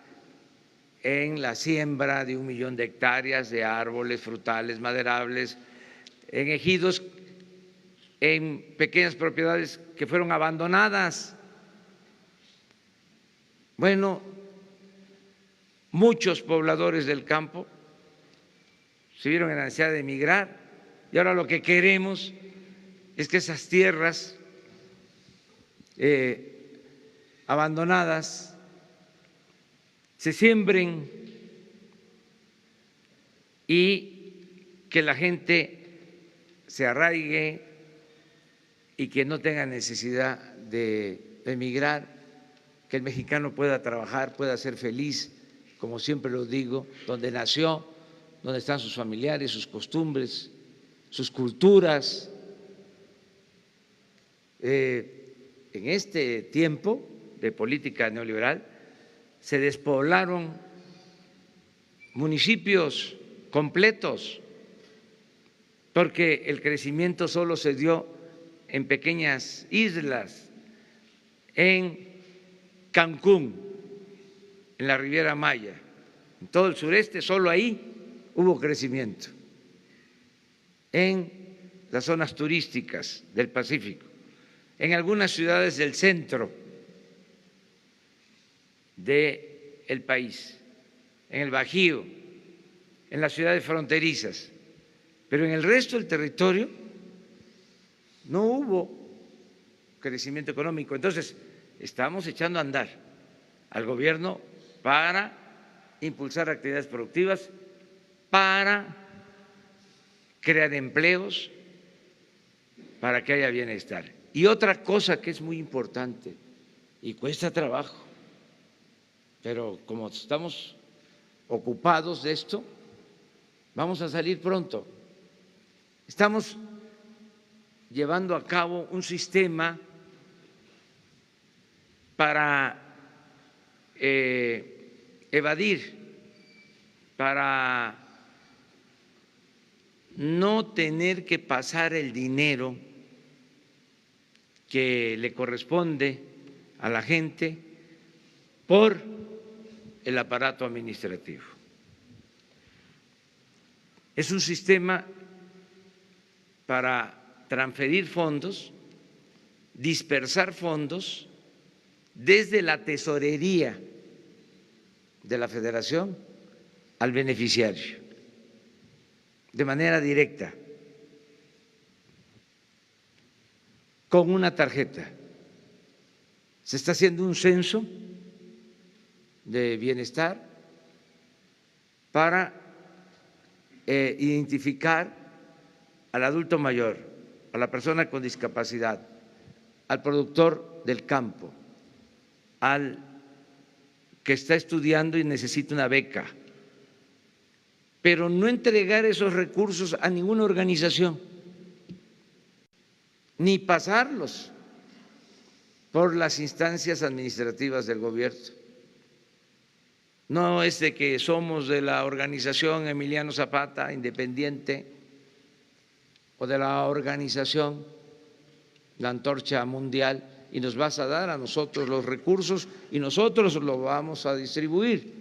en la siembra de 1 millón de hectáreas de árboles frutales, maderables, en ejidos, en pequeñas propiedades que fueron abandonadas. Bueno, muchos pobladores del campo se vieron en la necesidad de emigrar y ahora lo que queremos es que esas tierras abandonadas se siembren y que la gente se arraigue y que no tenga necesidad de emigrar, que el mexicano pueda trabajar, pueda ser feliz, como siempre lo digo, donde nació, donde están sus familiares, sus costumbres, sus culturas. En este tiempo de política neoliberal se despoblaron municipios completos porque el crecimiento solo se dio en pequeñas islas, en Cancún, en la Riviera Maya, en todo el sureste, solo ahí hubo crecimiento, en las zonas turísticas del Pacífico, en algunas ciudades del centro del país, en el Bajío, en las ciudades fronterizas, pero en el resto del territorio no hubo crecimiento económico. Entonces, estamos echando a andar al gobierno para impulsar actividades productivas, para crear empleos, para que haya bienestar. Y otra cosa que es muy importante y cuesta trabajo, pero como estamos ocupados de esto, vamos a salir pronto. Estamos llevando a cabo un sistema para evadir, para no tener que pasar el dinero que le corresponde a la gente por el aparato administrativo. Es un sistema para transferir fondos, dispersar fondos desde la tesorería de la Federación al beneficiario, de manera directa, con una tarjeta. Se está haciendo un censo de bienestar para identificar al adulto mayor, a la persona con discapacidad, al productor del campo, al que está estudiando y necesita una beca, pero no entregar esos recursos a ninguna organización, ni pasarlos por las instancias administrativas del gobierno. No es de que somos de la organización Emiliano Zapata, independiente, o de la organización La Antorcha Mundial, y nos vas a dar a nosotros los recursos y nosotros los vamos a distribuir,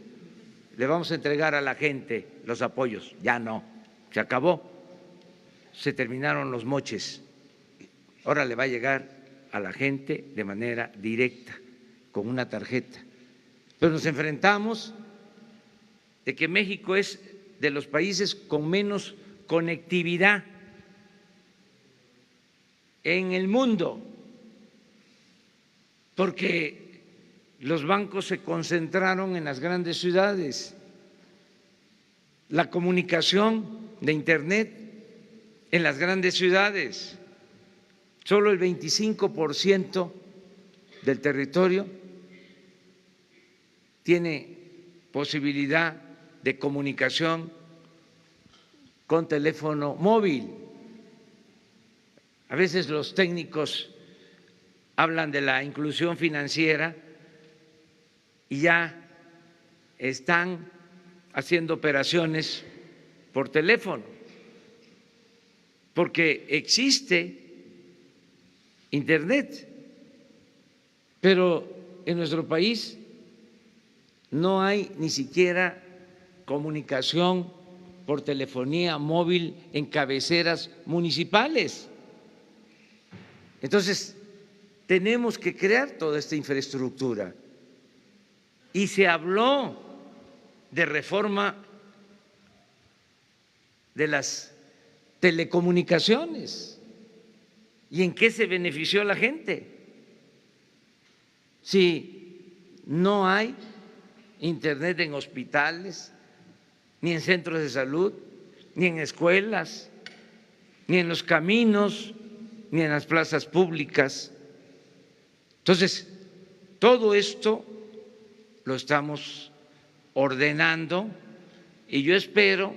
le vamos a entregar a la gente los apoyos. Ya no, se acabó, se terminaron los moches. Ahora le va a llegar a la gente de manera directa, con una tarjeta. Pero nos enfrentamos de que México es de los países con menos conectividad en el mundo, porque los bancos se concentraron en las grandes ciudades, la comunicación de Internet en las grandes ciudades. Solo el 25% del territorio tiene posibilidad de comunicación con teléfono móvil. A veces los técnicos hablan de la inclusión financiera y ya están haciendo operaciones por teléfono, porque existe Internet, pero en nuestro país no hay ni siquiera comunicación por telefonía móvil en cabeceras municipales. Entonces, tenemos que crear toda esta infraestructura. Y se habló de reforma de las telecomunicaciones. ¿Y en qué se benefició la gente? Si no hay Internet en hospitales, ni en centros de salud, ni en escuelas, ni en los caminos, ni en las plazas públicas. Entonces, todo esto lo estamos ordenando y yo espero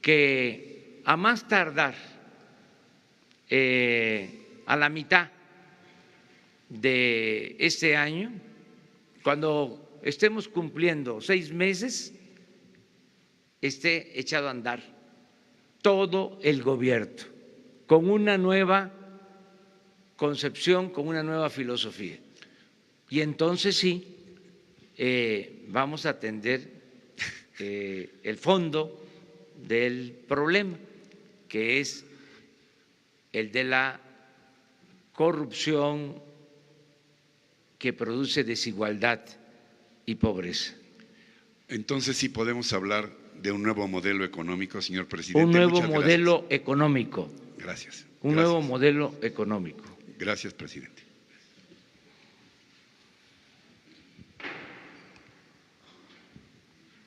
que a más tardar a la mitad de este año, cuando estemos cumpliendo 6 meses, esté echado a andar todo el gobierno con una nueva concepción, con una nueva filosofía. Y entonces sí, vamos a atender el fondo del problema, que es el de la corrupción que produce desigualdad y pobreza. Entonces sí podemos hablar de un nuevo modelo económico, señor presidente. Un nuevo modelo económico. Gracias. Un nuevo modelo económico. Gracias, presidente.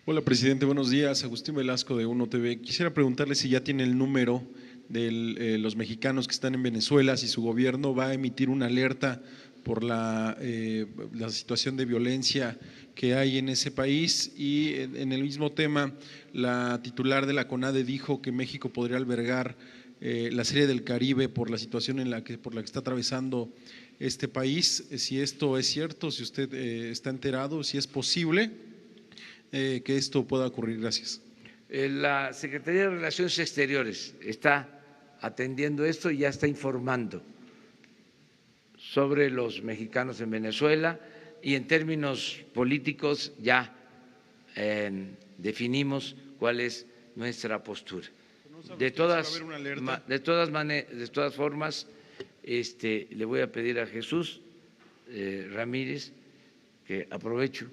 Hola, presidente, buenos días. Agustín Velasco de Uno TV. Quisiera preguntarle si ya tiene el número de los mexicanos que están en Venezuela, si su gobierno va a emitir una alerta por la situación de violencia que hay en ese país. Y en el mismo tema, la titular de la CONADE dijo que México podría albergar la Serie del Caribe por la situación por la que está atravesando este país. Si esto es cierto, si usted está enterado, si es posible que esto pueda ocurrir. Gracias. La Secretaría de Relaciones Exteriores está atendiendo esto y ya está informando sobre los mexicanos en Venezuela, y en términos políticos ya definimos cuál es nuestra postura. De todas formas, le voy a pedir a Jesús Ramírez, que aprovecho,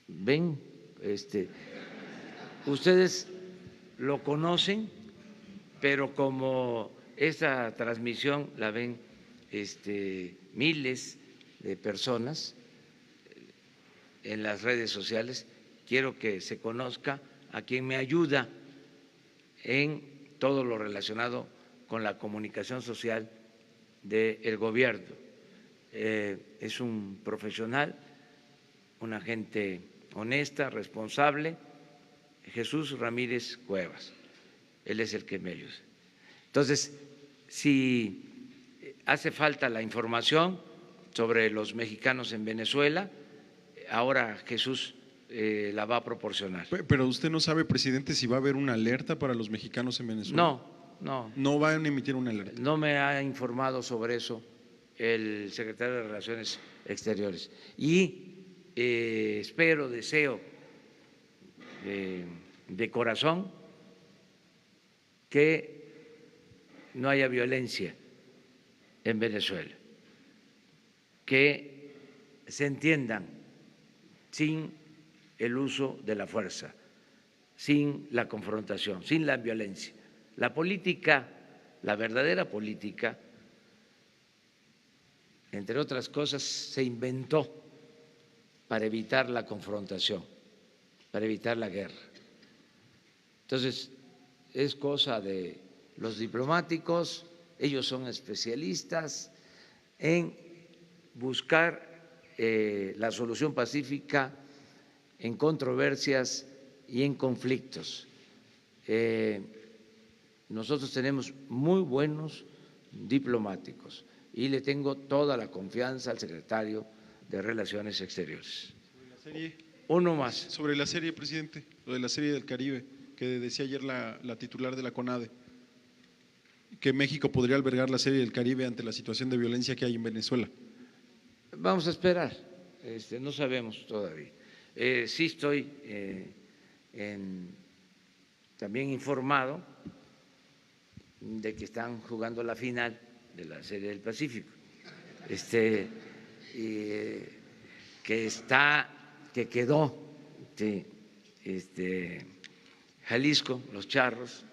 ven, ustedes lo conocen, pero como esta transmisión la ven miles de personas en las redes sociales, quiero que se conozca a quien me ayuda en todo lo relacionado con la comunicación social del gobierno. Es un profesional, una gente honesta, responsable, Jesús Ramírez Cuevas. Él es el que me ayuda. Entonces, si hace falta la información sobre los mexicanos en Venezuela, ahora Jesús la va a proporcionar. Pero usted no sabe, presidente, si va a haber una alerta para los mexicanos en Venezuela. No. No van a emitir una alerta. No me ha informado sobre eso el secretario de Relaciones Exteriores. Y espero, deseo de corazón que no haya violencia en Venezuela, que se entiendan sin el uso de la fuerza, sin la confrontación, sin la violencia. La política, la verdadera política, entre otras cosas, se inventó para evitar la confrontación, para evitar la guerra. Entonces, es cosa de los diplomáticos, ellos son especialistas en buscar la solución pacífica en controversias y en conflictos. Nosotros tenemos muy buenos diplomáticos y le tengo toda la confianza al secretario de Relaciones Exteriores. Uno más. Sobre la serie, presidente, lo de la Serie del Caribe, que decía ayer la titular de la CONADE, que México podría albergar la Serie del Caribe ante la situación de violencia que hay en Venezuela. Vamos a esperar, no sabemos todavía. Sí estoy también informado de que están jugando la final de la Serie del Pacífico, que quedó Jalisco, los Charros,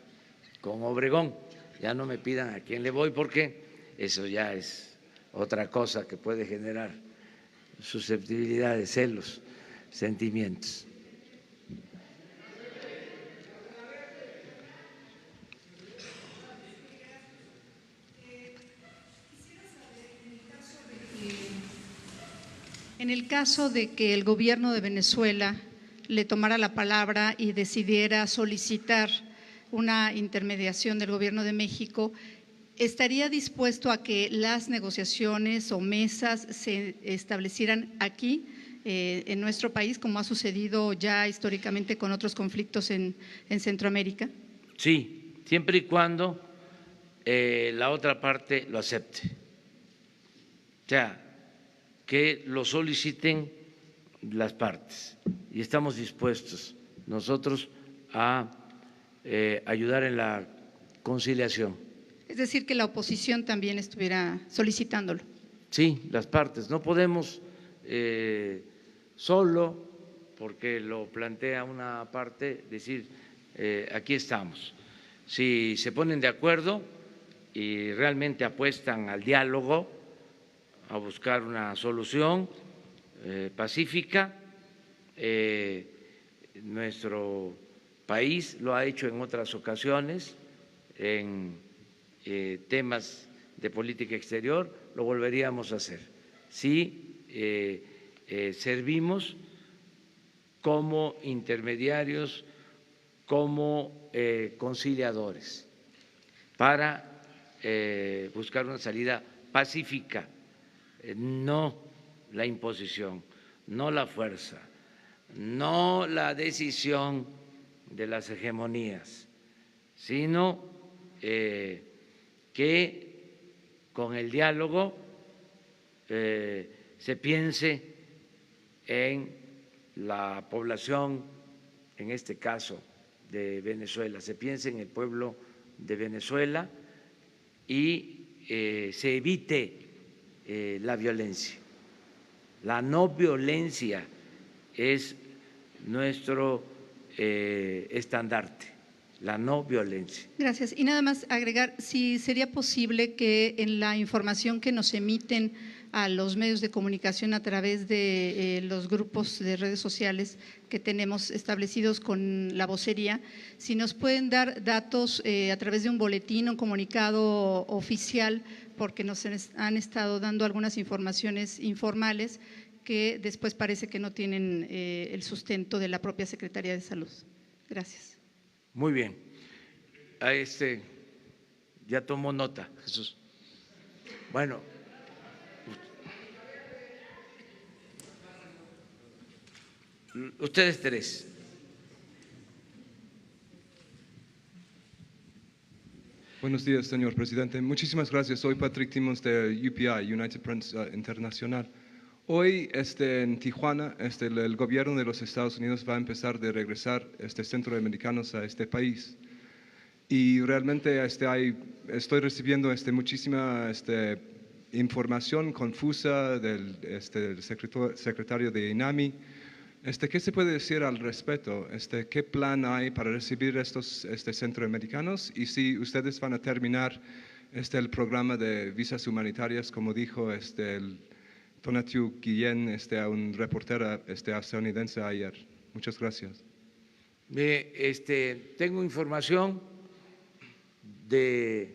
con Obregón. Ya no me pidan a quién le voy, porque eso ya es otra cosa que puede generar susceptibilidades, celos, sentimientos. En el caso de que el gobierno de Venezuela le tomara la palabra y decidiera solicitar una intermediación del gobierno de México, ¿estaría dispuesto a que las negociaciones o mesas se establecieran aquí, en nuestro país, como ha sucedido ya históricamente con otros conflictos en Centroamérica? Sí, siempre y cuando la otra parte lo acepte. O sea, que lo soliciten las partes, y estamos dispuestos nosotros a ayudar en la conciliación. Es decir, que la oposición también estuviera solicitándolo. Sí, las partes. No podemos solo, porque lo plantea una parte, decir aquí estamos. Si se ponen de acuerdo y realmente apuestan al diálogo, a buscar una solución pacífica, nuestro país lo ha hecho en otras ocasiones en temas de política exterior, lo volveríamos a hacer. Sí, servimos como intermediarios, como conciliadores, para buscar una salida pacífica, no la imposición, no la fuerza, no la decisión de las hegemonías, sino que con el diálogo se piense en la población, en este caso de Venezuela, se piense en el pueblo de Venezuela y se evite la violencia. La no violencia es nuestro estandarte, la no violencia. Gracias. Y nada más agregar, si sería posible que en la información que nos emiten a los medios de comunicación a través de los grupos de redes sociales que tenemos establecidos con la vocería, si nos pueden dar datos a través de un boletín, un comunicado oficial, porque nos han estado dando algunas informaciones informales que después parece que no tienen el sustento de la propia Secretaría de Salud. Gracias. Muy bien. Ya tomó nota, Jesús. Bueno. Ustedes tres. Buenos días, señor presidente. Muchísimas gracias. Soy Patrick Timos de UPI, United Press Internacional. Hoy en Tijuana el gobierno de los Estados Unidos va a empezar a regresar centroamericanos a este país. Y realmente estoy recibiendo muchísima información confusa del secretario de INAMI. ¿Qué se puede decir al respecto? ¿Qué plan hay para recibir estos centroamericanos? Y si ustedes van a terminar el programa de visas humanitarias, como dijo el Tonatiuh Guillén a un reportero estadounidense ayer. Muchas gracias. Tengo información de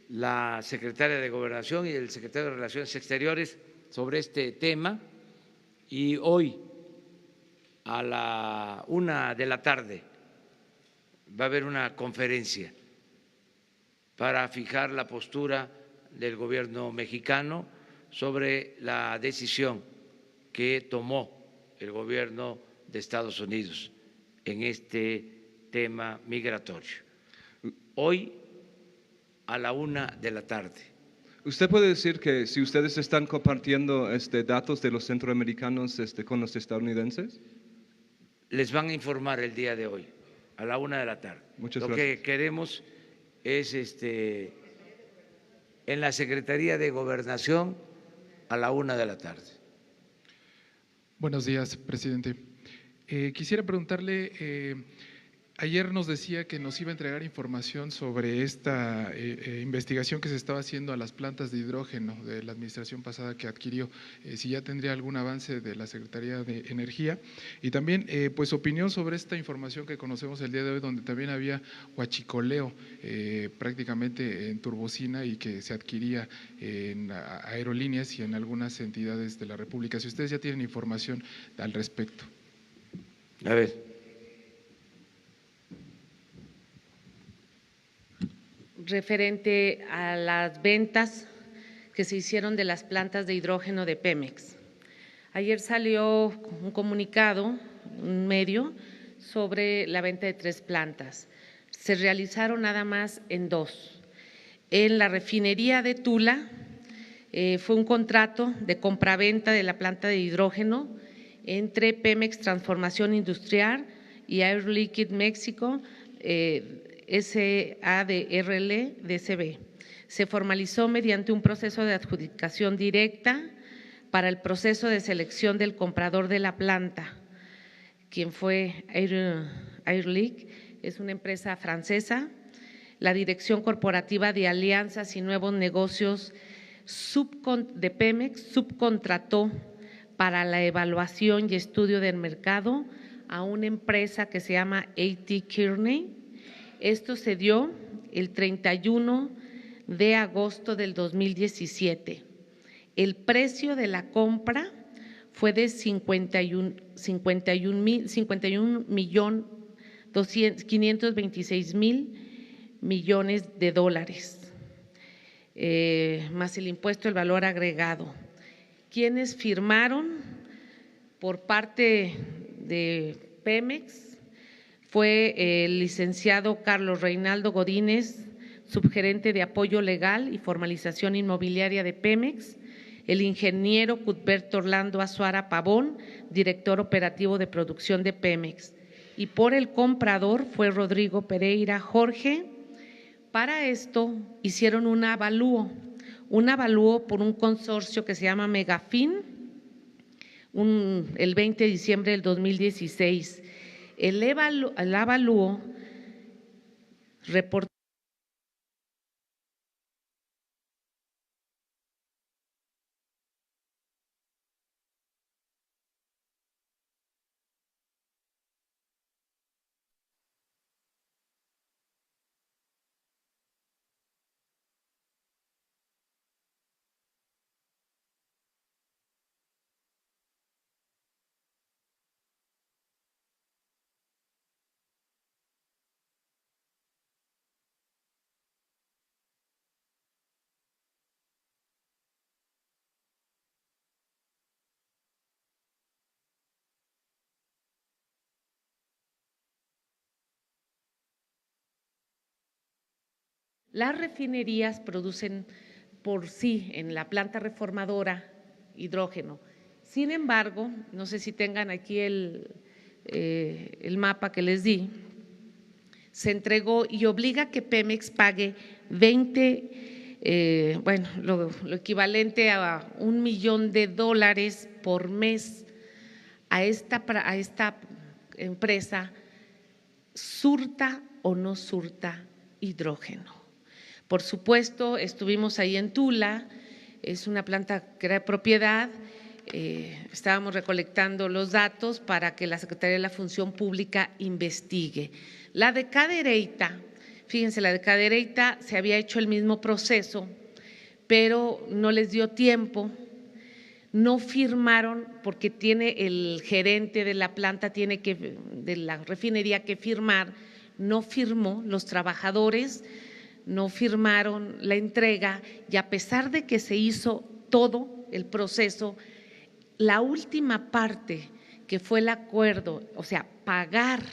la secretaria de Gobernación y del secretario de Relaciones Exteriores sobre este tema, y hoy a la 1:00 p.m. va a haber una conferencia para fijar la postura del gobierno mexicano sobre la decisión que tomó el gobierno de Estados Unidos en este tema migratorio. Hoy a la 1:00 p.m. ¿Usted puede decir que si ustedes están compartiendo datos de los centroamericanos con los estadounidenses? Les van a informar el día de hoy, a la 1:00 p.m. Muchas Lo gracias. que queremos es en la Secretaría de Gobernación a la 1:00 p.m. Buenos días, presidente. Quisiera preguntarle, ayer nos decía que nos iba a entregar información sobre esta investigación que se estaba haciendo a las plantas de hidrógeno de la administración pasada que adquirió, si ya tendría algún avance de la Secretaría de Energía, y también pues opinión sobre esta información que conocemos el día de hoy, donde también había huachicoleo prácticamente en turbocina y que se adquiría en aerolíneas y en algunas entidades de la República. Si ustedes ya tienen información al respecto. A ver. Referente a las ventas que se hicieron de las plantas de hidrógeno de Pemex. Ayer salió un comunicado, un medio, sobre la venta de 3 plantas. Se realizaron nada más en 2. En la refinería de Tula fue un contrato de compraventa de la planta de hidrógeno entre Pemex Transformación Industrial y Air Liquide México, SADRL DCB. Se formalizó mediante un proceso de adjudicación directa para el proceso de selección del comprador de la planta, quien fue Air Liquide, es una empresa francesa. La Dirección Corporativa de Alianzas y Nuevos Negocios de Pemex subcontrató para la evaluación y estudio del mercado a una empresa que se llama A.T. Kearney. Esto se dio el 31 de agosto del 2017. El precio de la compra fue de 51.526.000 de dólares, más el impuesto del valor agregado. ¿Quiénes firmaron por parte de Pemex? Fue el licenciado Carlos Reinaldo Godínez, subgerente de apoyo legal y formalización inmobiliaria de Pemex, el ingeniero Cuthberto Orlando Azuara Pavón, director operativo de producción de Pemex, y por el comprador fue Rodrigo Pereira Jorge. Para esto hicieron un avalúo por un consorcio que se llama Megafin, el 20 de diciembre del 2016. El avalúo reportó las refinerías producen por sí en la planta reformadora hidrógeno. Sin embargo, no sé si tengan aquí el mapa que les di, se entregó y obliga a que Pemex pague lo equivalente a $1 millón por mes a esta empresa, surta o no surta hidrógeno. Por supuesto, estuvimos ahí en Tula, es una planta que era de propiedad, estábamos recolectando los datos para que la Secretaría de la Función Pública investigue. La de Cadereyta, fíjense, la de Cadereyta se había hecho el mismo proceso, pero no les dio tiempo, no firmaron porque tiene el gerente de la planta, de la refinería que firmar, no firmó, los trabajadores no firmaron la entrega y a pesar de que se hizo todo el proceso, la última parte que fue el acuerdo, o sea, pagar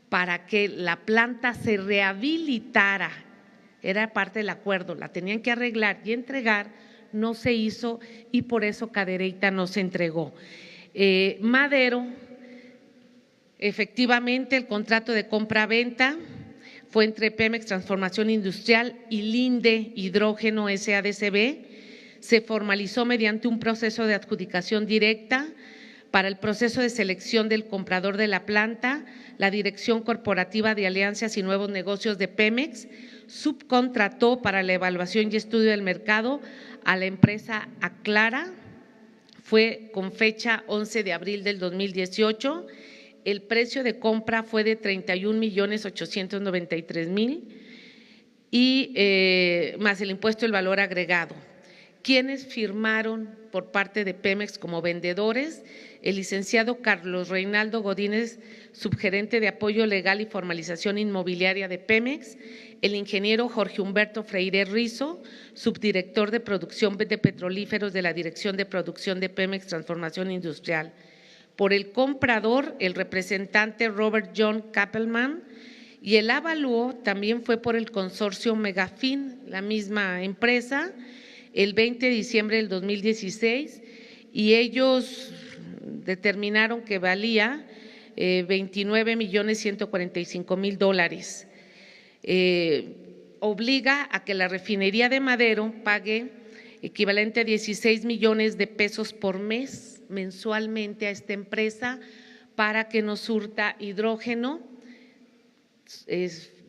para que la planta se rehabilitara, era parte del acuerdo, la tenían que arreglar y entregar, no se hizo y por eso Cadereyta no se entregó. Madero, efectivamente el contrato de compra-venta fue entre Pemex Transformación Industrial y Linde Hidrógeno SADCB, se formalizó mediante un proceso de adjudicación directa. Para el proceso de selección del comprador de la planta, la Dirección Corporativa de Alianzas y Nuevos Negocios de Pemex subcontrató para la evaluación y estudio del mercado a la empresa Aclara, fue con fecha 11 de abril del 2018, el precio de compra fue de 31.893.000 y más el impuesto del valor agregado. ¿Quiénes firmaron por parte de Pemex como vendedores? El licenciado Carlos Reinaldo Godínez, subgerente de apoyo legal y formalización inmobiliaria de Pemex, el ingeniero Jorge Humberto Freire Rizo, subdirector de producción de petrolíferos de la Dirección de Producción de Pemex Transformación Industrial. Por el comprador, el representante Robert John Kappelman, y el avalúo también fue por el consorcio Megafin, la misma empresa, el 20 de diciembre del 2016, y ellos determinaron que valía $29.145.000. Obliga a que la refinería de Madero pague equivalente a 16 millones de pesos por mes mensualmente a esta empresa para que nos surta hidrógeno,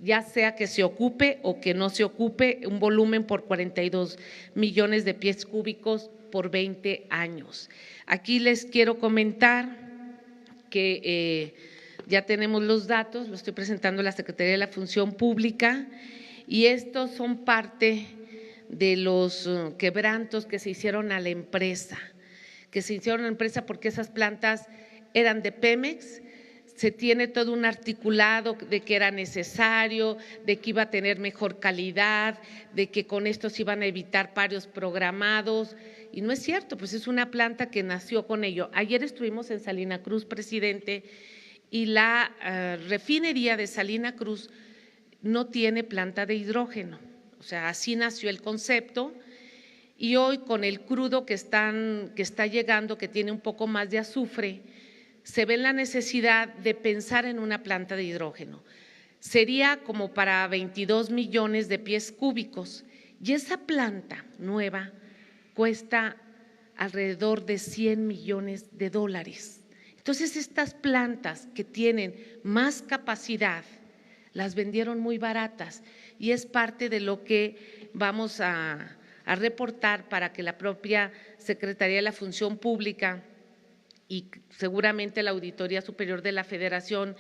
ya sea que se ocupe o que no se ocupe, un volumen por 42 millones de pies cúbicos por 20 años. Aquí les quiero comentar que ya tenemos los datos, lo estoy presentando a la Secretaría de la Función Pública y estos son parte de los quebrantos que se hicieron a la empresa, porque esas plantas eran de Pemex. Se tiene todo un articulado de que era necesario, de que iba a tener mejor calidad, de que con esto se iban a evitar paros programados, y no es cierto, pues es una planta que nació con ello. Ayer estuvimos en Salina Cruz, presidente, y la refinería de Salina Cruz no tiene planta de hidrógeno, o sea, así nació el concepto, y hoy con el crudo que está llegando, que tiene un poco más de azufre, se ve la necesidad de pensar en una planta de hidrógeno. Sería como para 22 millones de pies cúbicos, y esa planta nueva cuesta alrededor de 100 millones de dólares. Entonces, estas plantas que tienen más capacidad las vendieron muy baratas, y es parte de lo que vamos a reportar para que la propia Secretaría de la Función Pública y seguramente la Auditoría Superior de la Federación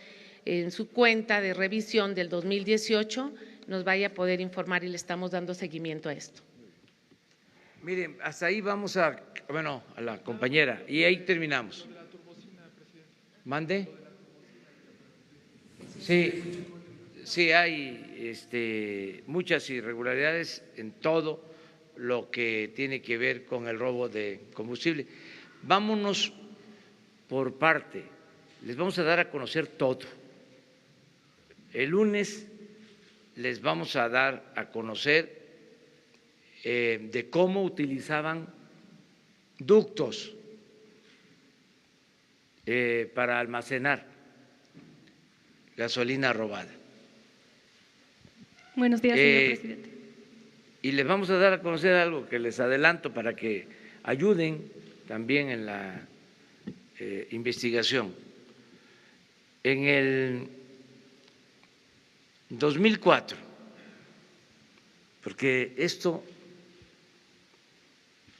en su cuenta de revisión del 2018 nos vaya a poder informar, y le estamos dando seguimiento a esto. Miren, hasta ahí vamos a la compañera, y ahí terminamos. ¿Mande? Sí, hay muchas irregularidades en todo lo que tiene que ver con el robo de combustible. Vámonos por parte, les vamos a dar a conocer todo. El lunes les vamos a dar a conocer de cómo utilizaban ductos para almacenar gasolina robada. Buenos días, señor presidente. Y les vamos a dar a conocer algo que les adelanto para que ayuden también en la investigación. En el 2004, porque esto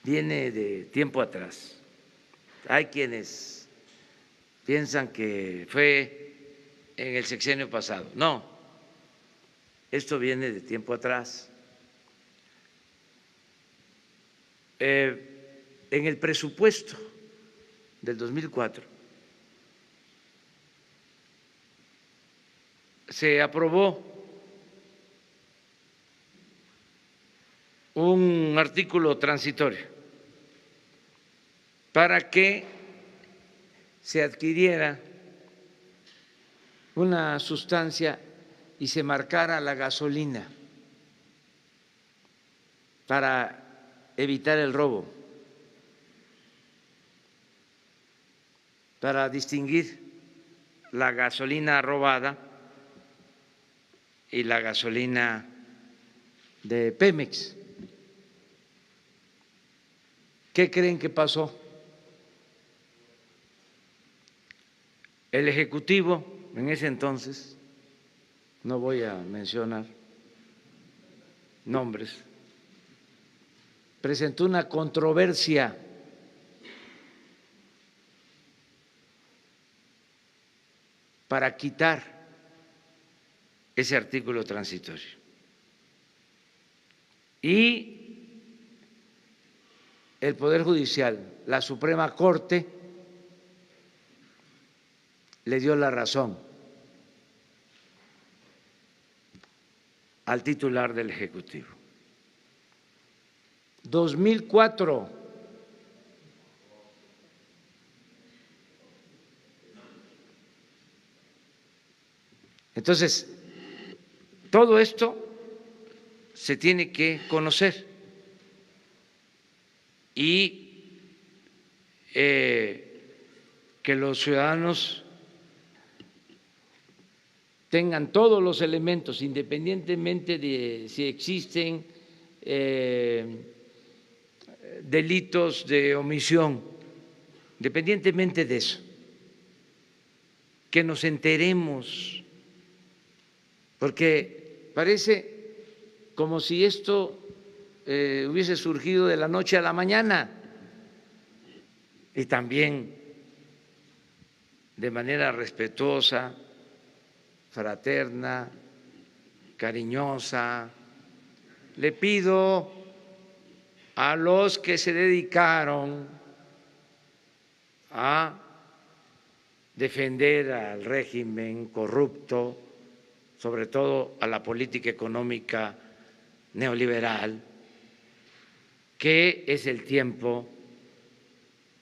viene de tiempo atrás, hay quienes piensan que fue en el sexenio pasado. No, esto viene de tiempo atrás. En el presupuesto del 2004 se aprobó un artículo transitorio para que se adquiriera una sustancia y se marcara la gasolina para evitar el robo, para distinguir la gasolina robada y la gasolina de Pemex. ¿Qué creen que pasó? El Ejecutivo en ese entonces, no voy a mencionar nombres, presentó una controversia para quitar ese artículo transitorio. Y el Poder Judicial, la Suprema Corte, le dio la razón al titular del Ejecutivo. 2004. Entonces, todo esto se tiene que conocer y que los ciudadanos tengan todos los elementos, independientemente de si existen delitos de omisión, independientemente de eso, que nos enteremos, porque parece como si esto hubiese surgido de la noche a la mañana, y también de manera respetuosa, fraterna, cariñosa, le pido a los que se dedicaron a defender al régimen corrupto, sobre todo a la política económica neoliberal, que es el tiempo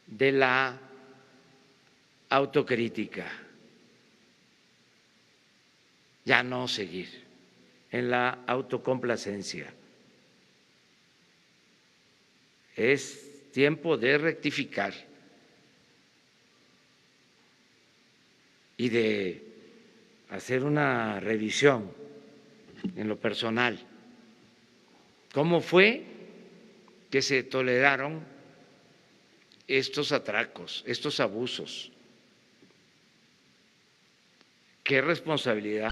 de la autocrítica, ya no seguir en la autocomplacencia. Es tiempo de rectificar y de hacer una revisión en lo personal. ¿Cómo fue que se toleraron estos atracos, estos abusos? ¿Qué responsabilidad?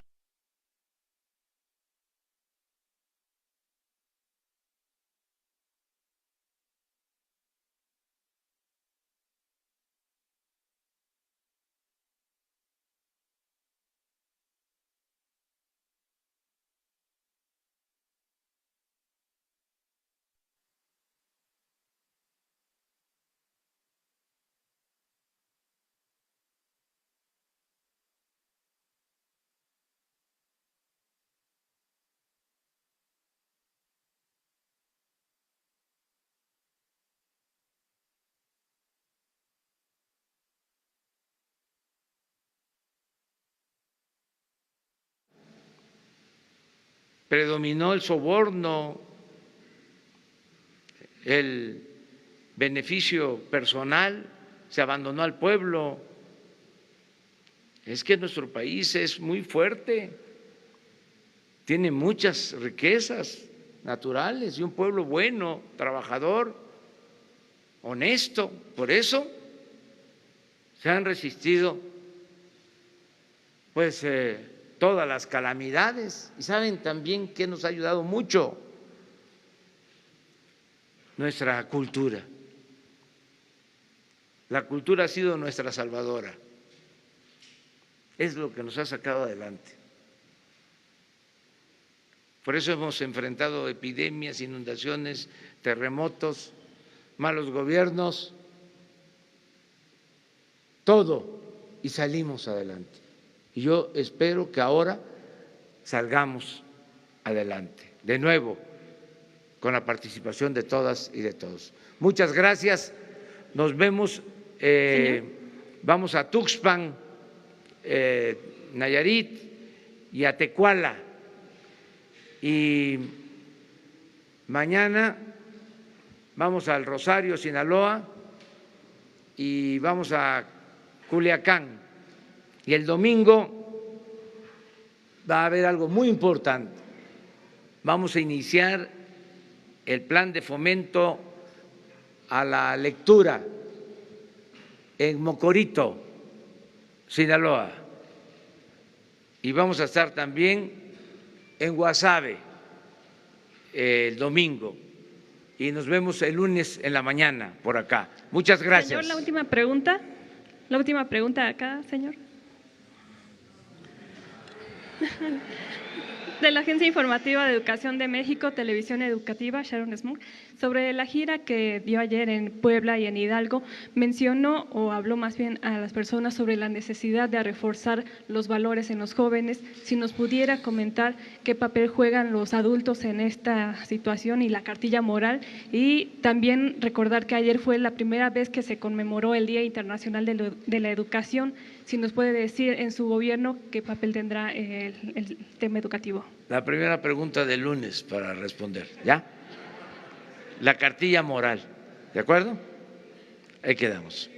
Predominó el soborno, el beneficio personal, se abandonó al pueblo. Es que nuestro país es muy fuerte, tiene muchas riquezas naturales y un pueblo bueno, trabajador, honesto. Por eso se han resistido pues todas las calamidades. Y saben también que nos ha ayudado mucho nuestra cultura. La cultura ha sido nuestra salvadora, es lo que nos ha sacado adelante. Por eso hemos enfrentado epidemias, inundaciones, terremotos, malos gobiernos, todo, y salimos adelante. Y yo espero que ahora salgamos adelante, de nuevo, con la participación de todas y de todos. Muchas gracias, nos vemos, vamos a Tuxpan, Nayarit y a Tecuala, y mañana vamos al Rosario, Sinaloa, y vamos a Culiacán. Y el domingo va a haber algo muy importante. Vamos a iniciar el plan de fomento a la lectura en Mocorito, Sinaloa. Y vamos a estar también en Guasave el domingo. Y nos vemos el lunes en la mañana por acá. Muchas gracias. Señor, la última pregunta. La última pregunta acá, señor. De la Agencia Informativa de Educación de México, Televisión Educativa, Sharon Smoke, sobre la gira que dio ayer en Puebla y en Hidalgo, mencionó o habló más bien a las personas sobre la necesidad de reforzar los valores en los jóvenes. Si nos pudiera comentar qué papel juegan los adultos en esta situación y la cartilla moral, y también recordar que ayer fue la primera vez que se conmemoró el Día Internacional de la Educación. Si nos puede decir en su gobierno qué papel tendrá el tema educativo. La primera pregunta del lunes para responder, ¿ya? La cartilla moral, ¿de acuerdo? Ahí quedamos.